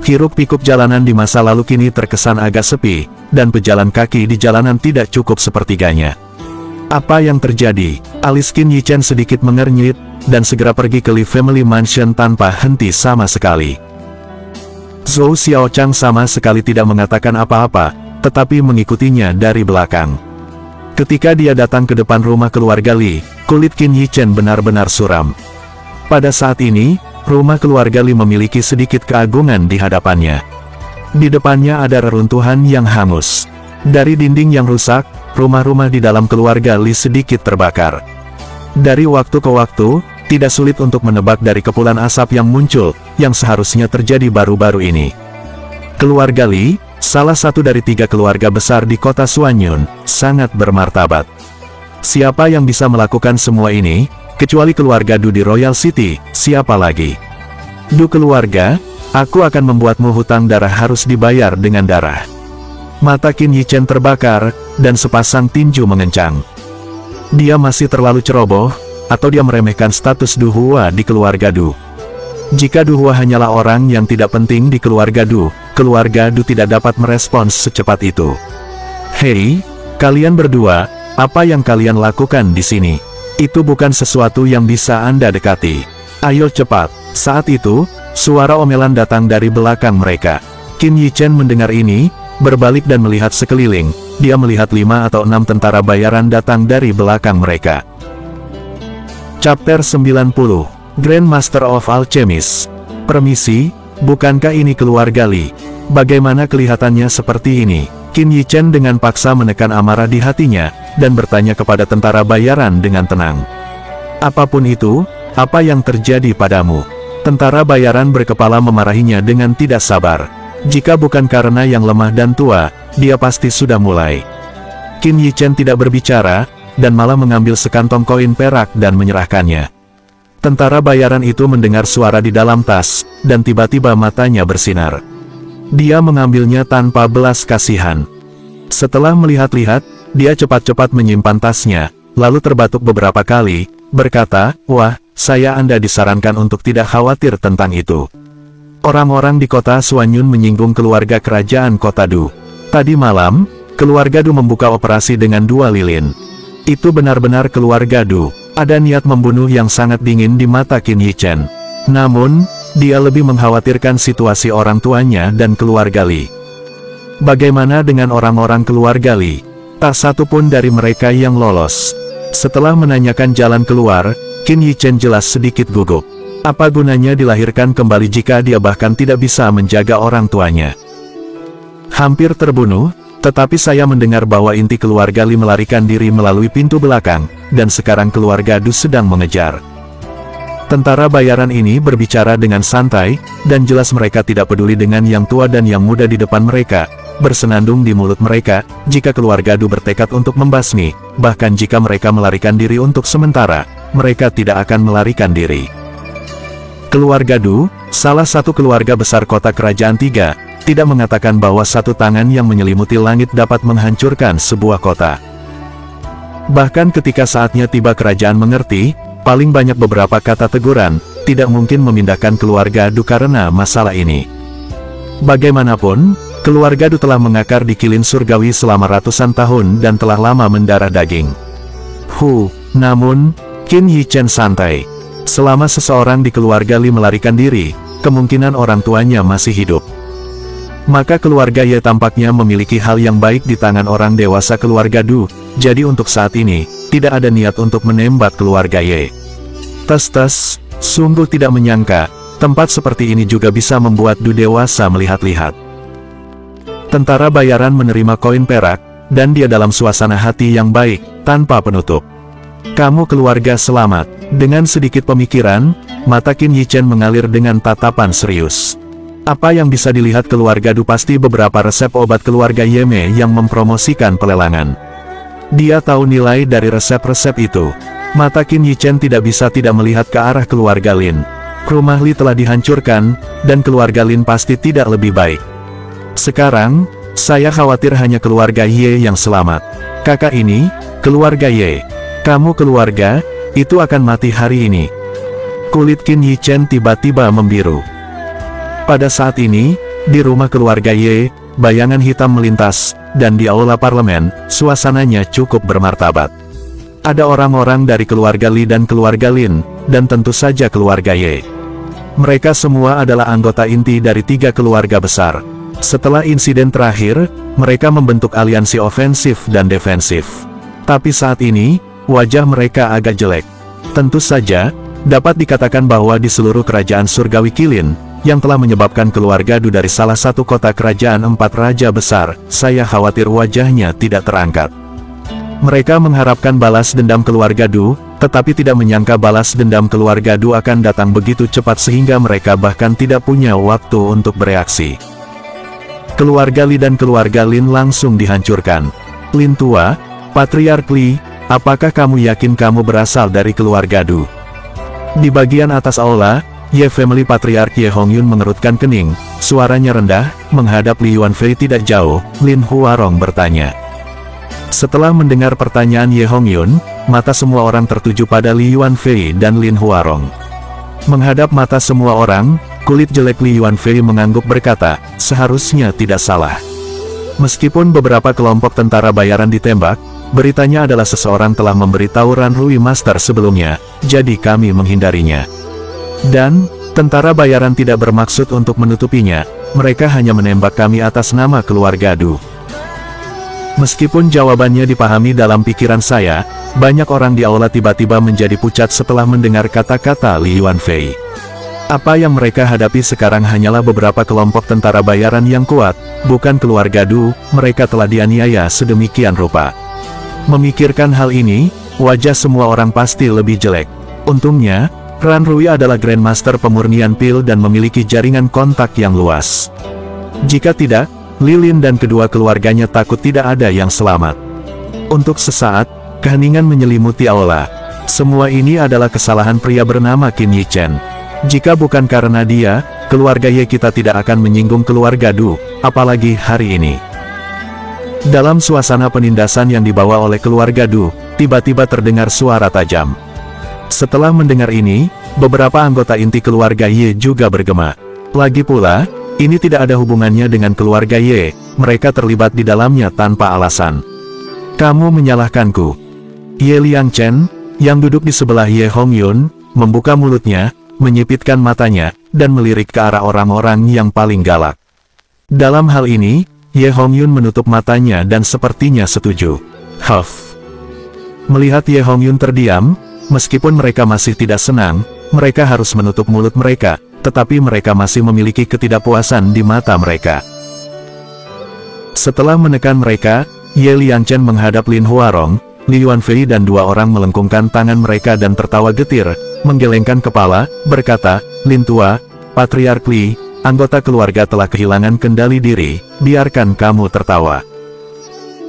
[SPEAKER 2] Hiruk-pikuk jalanan di masa lalu kini terkesan agak sepi, dan pejalan kaki di jalanan tidak cukup sepertiganya. Apa yang terjadi? Alis Qin Yichen sedikit mengernyit, dan segera pergi ke Li Family Mansion tanpa henti sama sekali. Zhou Xiaochang sama sekali tidak mengatakan apa-apa, tetapi mengikutinya dari belakang. Ketika dia datang ke depan rumah keluarga Li, kulit Qin Yichen benar-benar suram. Pada saat ini, rumah keluarga Li memiliki sedikit keagungan di hadapannya. Di depannya ada reruntuhan yang hangus. Dari dinding yang rusak, rumah-rumah di dalam keluarga Li sedikit terbakar. Dari waktu ke waktu, tidak sulit untuk menebak dari kepulan asap yang muncul, yang seharusnya terjadi baru-baru ini. Keluarga Li, salah satu dari 3 keluarga besar di kota Suanyun, sangat bermartabat. Siapa yang bisa melakukan semua ini, kecuali keluarga Du di Royal City, siapa lagi? Du keluarga, aku akan membuatmu hutang darah harus dibayar dengan darah. Mata Qin Yichen terbakar, dan sepasang tinju mengencang. Dia masih terlalu ceroboh, atau dia meremehkan status Du Hua di keluarga Du. Jika Du Hua hanyalah orang yang tidak penting di keluarga Du tidak dapat merespons secepat itu. Hei, kalian berdua, Apa yang kalian lakukan di sini? Itu bukan sesuatu yang bisa Anda dekati. Ayo cepat. Saat itu, suara omelan datang dari belakang mereka. Qin Yichen mendengar ini, berbalik dan melihat sekeliling. Dia melihat 5 atau 6 tentara bayaran datang dari belakang mereka. Chapter 90, Grand Master of Alchemist. Permisi, bukankah ini keluarga Li? Bagaimana kelihatannya seperti ini? Qin Yichen dengan paksa menekan amarah di hatinya, dan bertanya kepada tentara bayaran dengan tenang. Apapun itu, apa yang terjadi padamu? Tentara bayaran berkepala memarahinya dengan tidak sabar. Jika bukan karena yang lemah dan tua, dia pasti sudah mulai. Qin Yichen tidak berbicara, dan malah mengambil sekantong koin perak dan menyerahkannya. Tentara bayaran itu mendengar suara di dalam tas, dan tiba-tiba matanya bersinar. Dia mengambilnya tanpa belas kasihan. Setelah melihat-lihat, dia cepat-cepat menyimpan tasnya, lalu terbatuk beberapa kali, berkata, "Wah, Anda disarankan untuk tidak khawatir tentang itu. Orang-orang di kota Suanyun menyinggung keluarga kerajaan kota Du. Tadi malam, keluarga Du membuka operasi dengan 2 lilin. Itu benar-benar keluarga Du." Ada niat membunuh yang sangat dingin di mata Qin Yichen. Namun, dia lebih mengkhawatirkan situasi orang tuanya dan keluarga Li. Bagaimana dengan orang-orang keluarga Li? Tak satu pun dari mereka yang lolos. Setelah menanyakan jalan keluar, Qin Yichen jelas sedikit gugup. Apa gunanya dilahirkan kembali jika dia bahkan tidak bisa menjaga orang tuanya? Hampir terbunuh, tetapi saya mendengar bahwa inti keluarga Li melarikan diri melalui pintu belakang, dan sekarang keluarga Du sedang mengejar. Tentara bayaran ini berbicara dengan santai, dan jelas mereka tidak peduli dengan yang tua dan yang muda di depan mereka. Bersenandung di mulut mereka, jika keluarga Du bertekad untuk membasmi, bahkan jika mereka melarikan diri untuk sementara, mereka tidak akan melarikan diri. Keluarga Du, salah satu keluarga besar kota kerajaan Tiga, tidak mengatakan bahwa satu tangan yang menyelimuti langit dapat menghancurkan sebuah kota. Bahkan ketika saatnya tiba kerajaan mengerti, paling banyak beberapa kata teguran, tidak mungkin memindahkan keluarga Du karena masalah ini. Bagaimanapun, keluarga Du telah mengakar di kilin surgawi selama ratusan tahun dan telah lama mendarah daging. Namun, Qin Yichen santai. Selama seseorang di keluarga Li melarikan diri, kemungkinan orang tuanya masih hidup. Maka keluarga Ye tampaknya memiliki hal yang baik di tangan orang dewasa keluarga Du, jadi untuk saat ini, tidak ada niat untuk menembak keluarga Ye. Tes, sungguh tidak menyangka, tempat seperti ini juga bisa membuat Du dewasa melihat-lihat. Tentara bayaran menerima koin perak, dan dia dalam suasana hati yang baik, tanpa penutup. "Kamu keluarga selamat." Dengan sedikit pemikiran, mata Qin Yichen mengalir dengan tatapan serius. Apa yang bisa dilihat keluarga Du pasti beberapa resep obat keluarga Yeme yang mempromosikan pelelangan. Dia tahu nilai dari resep-resep itu. Mata Qin Yichen tidak bisa tidak melihat ke arah keluarga Lin. Rumah Li telah dihancurkan, dan keluarga Lin pasti tidak lebih baik. Sekarang, saya khawatir hanya keluarga Ye yang selamat. Kakak ini, keluarga Ye. Kamu keluarga, itu akan mati hari ini. Kulit Qin Yichen tiba-tiba membiru. Pada saat ini, di rumah keluarga Ye, bayangan hitam melintas, dan di aula parlemen, suasananya cukup bermartabat. Ada orang-orang dari keluarga Li dan keluarga Lin, dan tentu saja keluarga Ye. Mereka semua adalah anggota inti dari 3 keluarga besar. Setelah insiden terakhir, mereka membentuk aliansi ofensif dan defensif. Tapi saat ini, wajah mereka agak jelek. Tentu saja, dapat dikatakan bahwa di seluruh kerajaan surgawi Kilin, yang telah menyebabkan keluarga Du dari salah satu kota kerajaan 4 raja besar, saya khawatir wajahnya tidak terangkat. Mereka mengharapkan balas dendam keluarga Du, tetapi tidak menyangka balas dendam keluarga Du akan datang begitu cepat sehingga mereka bahkan tidak punya waktu untuk bereaksi. Keluarga Li dan keluarga Lin langsung dihancurkan. Lin tua, Patriark Li, apakah kamu yakin kamu berasal dari keluarga Du? Di bagian atas aula, Ye Family Patriark Ye Hongyun mengerutkan kening, suaranya rendah, menghadap Li Yuanfei tidak jauh. Lin Huarong bertanya. Setelah mendengar pertanyaan Ye Hongyun, mata semua orang tertuju pada Li Yuanfei dan Lin Huarong. Menghadap mata semua orang, kulit jelek Li Yuanfei mengangguk berkata, seharusnya tidak salah. Meskipun beberapa kelompok tentara bayaran ditembak, Beritanya adalah seseorang telah memberitahu Ranrui Master sebelumnya, jadi kami menghindarinya. Dan, tentara bayaran tidak bermaksud untuk menutupinya, mereka hanya menembak kami atas nama keluarga Du. Meskipun jawabannya dipahami dalam pikiran saya, banyak orang di aula tiba-tiba menjadi pucat setelah mendengar kata-kata Li Yuanfei. Apa yang mereka hadapi sekarang hanyalah beberapa kelompok tentara bayaran yang kuat, bukan keluarga Du. Mereka telah dianiaya sedemikian rupa. Memikirkan hal ini, wajah semua orang pasti lebih jelek. Untungnya, Ranrui adalah Grandmaster pemurnian pil dan memiliki jaringan kontak yang luas. Jika tidak, Lilin dan kedua keluarganya takut tidak ada yang selamat. Untuk sesaat, keheningan menyelimuti aula. Semua ini adalah kesalahan pria bernama Qin Yichen. Jika bukan karena dia, keluarga Ye kita tidak akan menyinggung keluarga Du, apalagi hari ini. Dalam suasana penindasan yang dibawa oleh keluarga Du, tiba-tiba terdengar suara tajam. Setelah mendengar ini, beberapa anggota inti keluarga Ye juga bergema. Lagi pula, ini tidak ada hubungannya dengan keluarga Ye, mereka terlibat di dalamnya tanpa alasan. Kamu menyalahkanku. Ye Liangchen, yang duduk di sebelah Ye Hongyun, membuka mulutnya, menyipitkan matanya, dan melirik ke arah orang-orang yang paling galak. Dalam hal ini, Ye Hongyun menutup matanya dan sepertinya setuju. Huff. Melihat Ye Hongyun terdiam, meskipun mereka masih tidak senang, mereka harus menutup mulut mereka, tetapi mereka masih memiliki ketidakpuasan di mata mereka. Setelah menekan mereka, Ye Liangchen menghadap Lin Huarong, Li Yuanfei dan dua orang melengkungkan tangan mereka dan tertawa getir, menggelengkan kepala, berkata, Lin Tua, Patriark Li, anggota keluarga telah kehilangan kendali diri, biarkan kamu tertawa.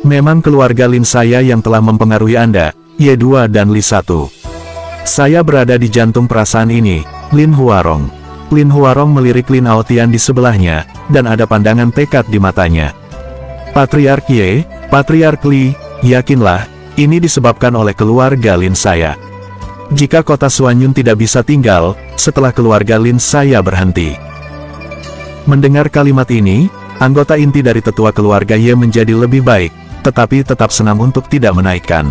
[SPEAKER 2] Memang keluarga Lin saya yang telah mempengaruhi Anda, Ye 2 dan Li 1. Saya berada di jantung perasaan ini, Lin Huarong. Lin Huarong melirik Lin Aotian di sebelahnya, dan ada pandangan tekad di matanya. Patriark Ye, Patriark Li, yakinlah, ini disebabkan oleh keluarga Lin saya. Jika kota Suanyun tidak bisa tinggal, setelah keluarga Lin saya berhenti. Mendengar kalimat ini, anggota inti dari tetua keluarga Ye menjadi lebih baik, tetapi tetap senang untuk tidak menaikkan.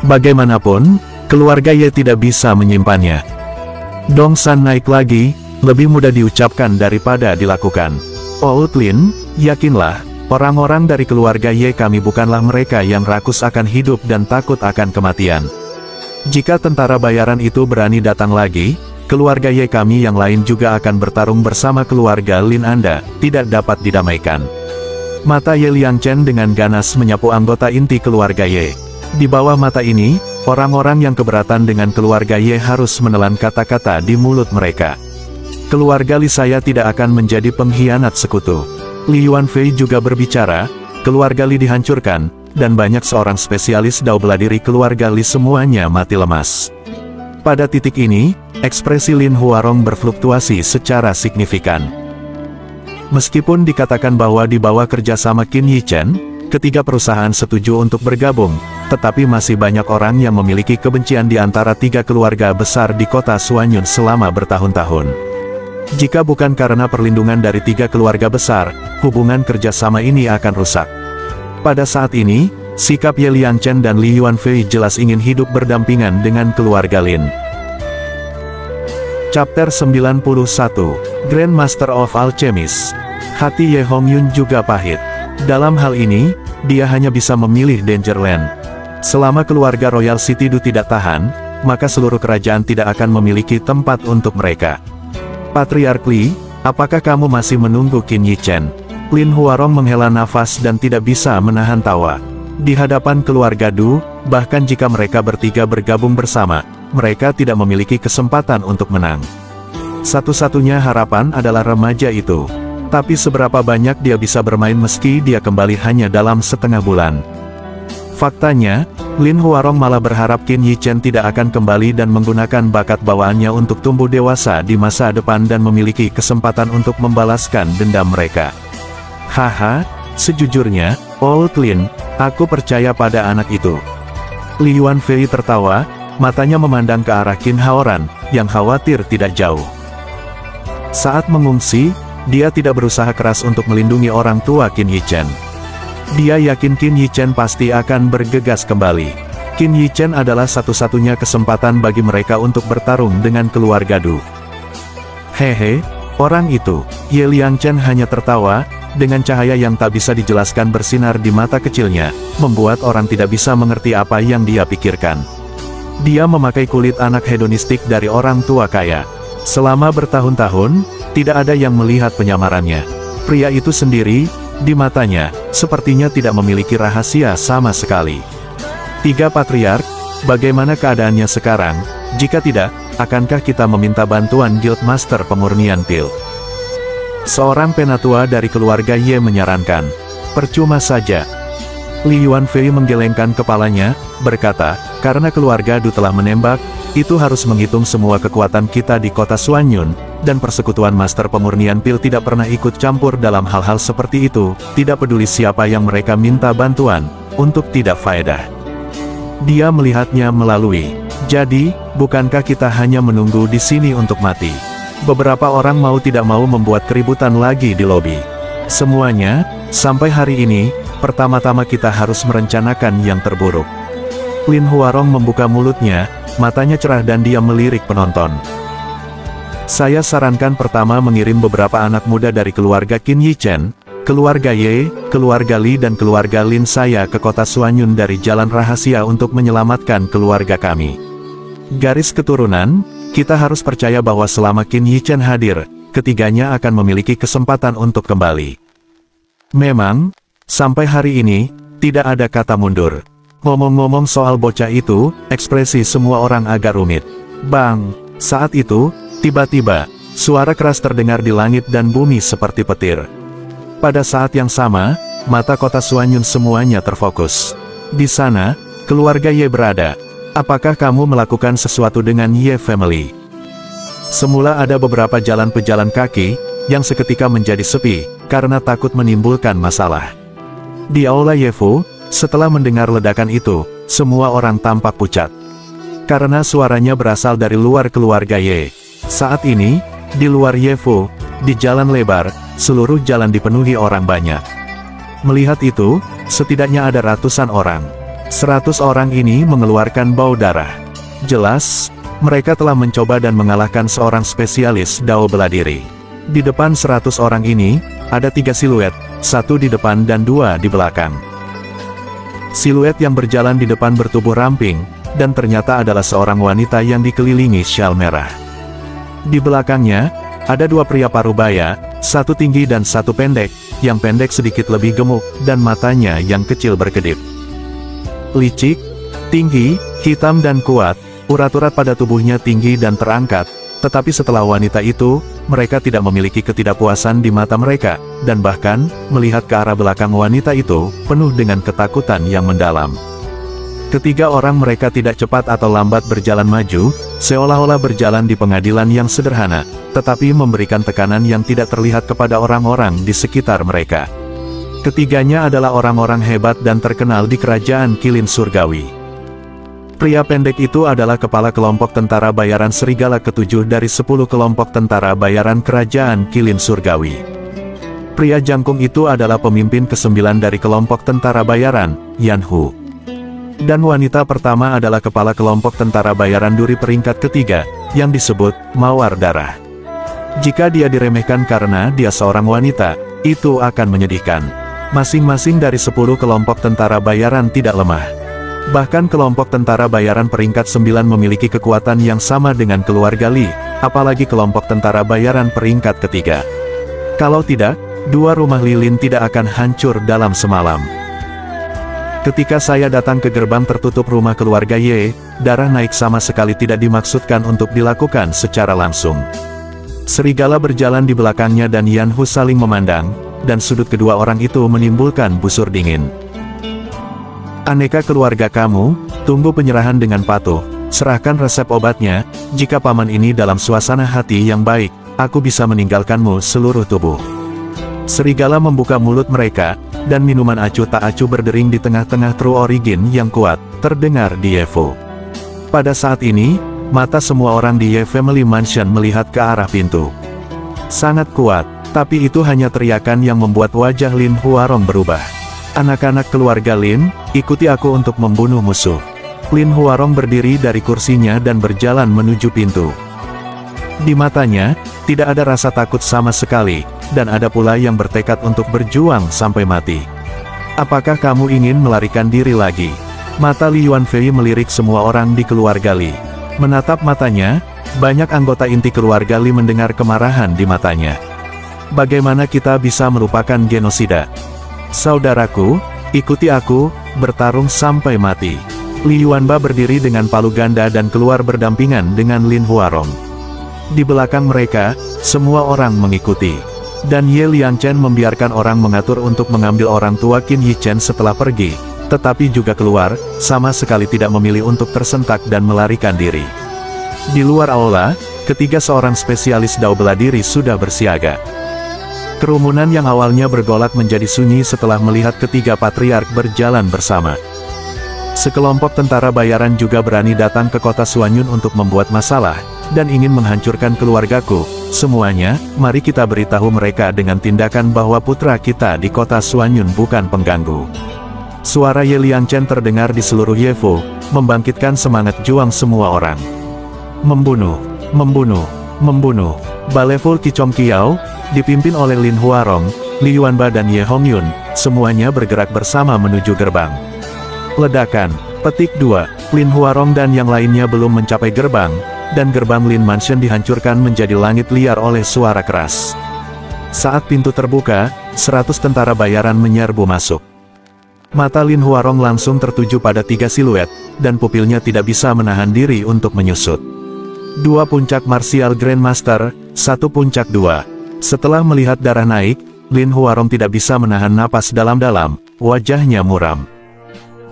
[SPEAKER 2] Bagaimanapun, keluarga Ye tidak bisa menyimpannya. Dongsan naik lagi, lebih mudah diucapkan daripada dilakukan. Lin, yakinlah, orang-orang dari keluarga Ye kami bukanlah mereka yang rakus akan hidup dan takut akan kematian. Jika tentara bayaran itu berani datang lagi, keluarga Ye kami yang lain juga akan bertarung bersama keluarga Lin Anda, tidak dapat didamaikan. Mata Ye Liangchen dengan ganas menyapu anggota inti keluarga Ye. Di bawah mata ini, orang-orang yang keberatan dengan keluarga Ye harus menelan kata-kata di mulut mereka. Keluarga Li saya tidak akan menjadi pengkhianat sekutu. Li Yuanfei juga berbicara, keluarga Li dihancurkan, dan banyak seorang spesialis dao bela diri keluarga Li semuanya mati lemas. Pada titik ini, ekspresi Lin Huarong berfluktuasi secara signifikan. Meskipun dikatakan bahwa di bawah kerjasama Qin Yichen, ketiga perusahaan setuju untuk bergabung, tetapi masih banyak orang yang memiliki kebencian di antara tiga keluarga besar di kota Suanyun selama bertahun-tahun. Jika bukan karena perlindungan dari tiga keluarga besar, hubungan kerjasama ini akan rusak. Pada saat ini, sikap Ye Liangchen dan Li Yuanfei jelas ingin hidup berdampingan dengan keluarga Lin. Chapter 91, Grandmaster of Alchemist. Hati Ye Hongyun juga pahit. Dalam hal ini, dia hanya bisa memilih Dangerland. Selama keluarga Royal City Du tidak tahan, maka seluruh kerajaan tidak akan memiliki tempat untuk mereka. Patriark Li, apakah kamu masih menunggu Qin Yichen? Lin Huarong menghela nafas dan tidak bisa menahan tawa. Di hadapan keluarga Du, bahkan jika mereka bertiga bergabung bersama, mereka tidak memiliki kesempatan untuk menang. Satu-satunya harapan adalah remaja itu. Tapi seberapa banyak dia bisa bermain meski dia kembali hanya dalam setengah bulan. Faktanya, Lin Huarong malah berharap Qin Yichen tidak akan kembali dan menggunakan bakat bawaannya untuk tumbuh dewasa di masa depan dan memiliki kesempatan untuk membalaskan dendam mereka. Haha, sejujurnya, Lin, aku percaya pada anak itu. Li Yuanfei tertawa, matanya memandang ke arah Qin Haoran, yang khawatir tidak jauh. Saat mengungsi, dia tidak berusaha keras untuk melindungi orang tua Qin Yichen. Dia yakin Qin Yichen pasti akan bergegas kembali. Qin Yichen adalah satu-satunya kesempatan bagi mereka untuk bertarung dengan keluarga Du. Hehe, orang itu, Ye Liangchen hanya tertawa, dengan cahaya yang tak bisa dijelaskan bersinar di mata kecilnya, membuat orang tidak bisa mengerti apa yang dia pikirkan. Dia memakai kulit anak hedonistik dari orang tua kaya. Selama bertahun-tahun, tidak ada yang melihat penyamarannya. Pria itu sendiri, di matanya, sepertinya tidak memiliki rahasia sama sekali. 3 patriark, bagaimana keadaannya sekarang? Jika tidak, akankah kita meminta bantuan Guildmaster Pemurnian Pil? Seorang penatua dari keluarga Ye menyarankan. Percuma saja. Li Yuanfei menggelengkan kepalanya, berkata, karena keluarga Du telah menembak, itu harus menghitung semua kekuatan kita di kota Suanyun, dan persekutuan Master Pemurnian Pil tidak pernah ikut campur dalam hal-hal seperti itu, tidak peduli siapa yang mereka minta bantuan, untuk tidak faedah. Dia melihatnya melalui. Jadi, bukankah kita hanya menunggu di sini untuk mati? Beberapa orang mau tidak mau membuat keributan lagi di lobi. Semuanya, sampai hari ini, pertama-tama kita harus merencanakan yang terburuk. Lin Huarong membuka mulutnya, matanya cerah dan dia melirik penonton. Saya sarankan pertama mengirim beberapa anak muda dari keluarga Qin Yichen, keluarga Ye, keluarga Li dan keluarga Lin saya ke kota Suanyun dari jalan rahasia untuk menyelamatkan keluarga kami. Garis keturunan, kita harus percaya bahwa selama Qin Yichen hadir, ketiganya akan memiliki kesempatan untuk kembali. Memang, sampai hari ini, tidak ada kata mundur. Ngomong-ngomong soal bocah itu, ekspresi semua orang agak rumit. Bang! Saat itu, tiba-tiba, suara keras terdengar di langit dan bumi seperti petir. Pada saat yang sama, mata kota Suanyun semuanya terfokus. Di sana, keluarga Ye berada. Apakah kamu melakukan sesuatu dengan Ye Family? Semula ada beberapa jalan pejalan kaki, yang seketika menjadi sepi, karena takut menimbulkan masalah. Di Aula Yefu, setelah mendengar ledakan itu, semua orang tampak pucat. Karena suaranya berasal dari luar keluarga Ye. Saat ini, di luar Yefu, di jalan lebar, seluruh jalan dipenuhi orang banyak. Melihat itu, setidaknya ada ratusan orang. 100 orang ini mengeluarkan bau darah. Jelas, mereka telah mencoba dan mengalahkan seorang spesialis Dao bela diri. Di depan 100 orang ini, ada 3 siluet, 1 di depan dan 2 di belakang. Siluet yang berjalan di depan bertubuh ramping, dan ternyata adalah seorang wanita yang dikelilingi syal merah. Di belakangnya, ada 2 pria parubaya, 1 tinggi dan 1 pendek, yang pendek sedikit lebih gemuk, dan matanya yang kecil berkedip. Licik, tinggi, hitam dan kuat, urat-urat pada tubuhnya tinggi dan terangkat, tetapi setelah wanita itu, mereka tidak memiliki ketidakpuasan di mata mereka, dan bahkan, melihat ke arah belakang wanita itu, penuh dengan ketakutan yang mendalam. Ketiga orang mereka tidak cepat atau lambat berjalan maju, seolah-olah berjalan di pengadilan yang sederhana, tetapi memberikan tekanan yang tidak terlihat kepada orang-orang di sekitar mereka. Ketiganya adalah orang-orang hebat dan terkenal di kerajaan Qilin Surgawi. Pria pendek itu adalah kepala kelompok tentara bayaran serigala ke-7 dari 10 kelompok tentara bayaran kerajaan Qilin Surgawi. Pria jangkung itu adalah pemimpin ke-9 dari kelompok tentara bayaran, Yan Hu. Dan wanita pertama adalah kepala kelompok tentara bayaran duri peringkat ketiga, yang disebut Mawar Darah. Jika dia diremehkan karena dia seorang wanita, itu akan menyedihkan. Masing-masing dari 10 kelompok tentara bayaran tidak lemah. Bahkan kelompok tentara bayaran peringkat 9 memiliki kekuatan yang sama dengan keluarga Li, apalagi kelompok tentara bayaran peringkat ketiga. Kalau tidak, 2 rumah lilin tidak akan hancur dalam semalam. Ketika saya datang ke gerbang tertutup rumah keluarga Ye, darah naik sama sekali tidak dimaksudkan untuk dilakukan secara langsung. Serigala berjalan di belakangnya dan Yan Hu saling memandang, dan sudut kedua orang itu menimbulkan busur dingin. Aneka keluarga kamu, tunggu penyerahan dengan patuh, serahkan resep obatnya, jika paman ini dalam suasana hati yang baik, aku bisa meninggalkanmu seluruh tubuh. Serigala membuka mulut mereka, dan minuman acuh tak acuh berdering di tengah-tengah True Origin yang kuat, terdengar di Yefu. Pada saat ini, mata semua orang di Ye Family Mansion melihat ke arah pintu. Sangat kuat, tapi itu hanya teriakan yang membuat wajah Lin Huarong berubah. Anak-anak keluarga Lin, ikuti aku untuk membunuh musuh. Lin Huarong berdiri dari kursinya dan berjalan menuju pintu. Di matanya, tidak ada rasa takut sama sekali, dan ada pula yang bertekad untuk berjuang sampai mati. Apakah kamu ingin melarikan diri lagi? Mata Li Yuanfei melirik semua orang di keluarga Li. Menatap matanya, banyak anggota inti keluarga Li mendengar kemarahan di matanya. Bagaimana kita bisa melupakan genosida? Saudaraku, ikuti aku, bertarung sampai mati. Li Yuanba berdiri dengan palu ganda dan keluar berdampingan dengan Lin Huarong. Di belakang mereka, semua orang mengikuti. Dan Ye Liangchen membiarkan orang mengatur untuk mengambil orang tua Qin Yichen setelah pergi, tetapi juga keluar, sama sekali tidak memilih untuk tersentak dan melarikan diri. Di luar aula, ketiga seorang spesialis dao bela diri sudah bersiaga. Kerumunan yang awalnya bergolak menjadi sunyi setelah melihat ketiga patriark berjalan bersama. Sekelompok tentara bayaran juga berani datang ke kota Suanyun untuk membuat masalah, dan ingin menghancurkan keluargaku. Semuanya, mari kita beritahu mereka dengan tindakan bahwa putra kita di kota Suanyun bukan pengganggu. Suara Ye Liangchen terdengar di seluruh Yevo, membangkitkan semangat juang semua orang. Membunuh, membunuh, membunuh. Baleful Kicom Kiao, dipimpin oleh Lin Huarong, Li Yuanba dan Ye Hongyun, semuanya bergerak bersama menuju gerbang. Ledakan, petik 2, Lin Huarong dan yang lainnya belum mencapai gerbang, dan gerbang Lin Mansion dihancurkan menjadi langit liar oleh suara keras. Saat pintu terbuka, 100 tentara bayaran menyerbu masuk. Mata Lin Huarong langsung tertuju pada 3 siluet, dan pupilnya tidak bisa menahan diri untuk menyusut. 2 puncak martial Grandmaster, 1 puncak 2. Setelah melihat darah naik, Lin Huarong tidak bisa menahan napas dalam-dalam, wajahnya muram.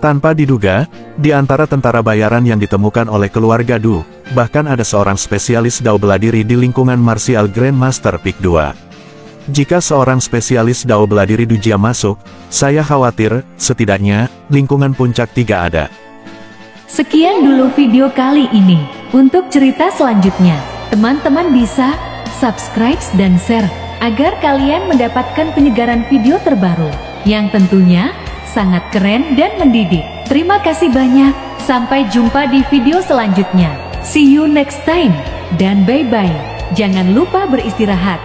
[SPEAKER 2] Tanpa diduga, di antara tentara bayaran yang ditemukan oleh keluarga Du, bahkan ada seorang spesialis dao bela diri di lingkungan martial Grandmaster Peak 2. Jika seorang spesialis dao bela diri Dujia masuk, saya khawatir, setidaknya, lingkungan puncak 3 ada.
[SPEAKER 1] Sekian dulu video kali ini. Untuk cerita selanjutnya, teman-teman bisa subscribe dan share, agar kalian mendapatkan penyegaran video terbaru, yang tentunya sangat keren dan mendidik. Terima kasih banyak, sampai jumpa di video selanjutnya. See you next time, dan bye-bye. Jangan lupa beristirahat.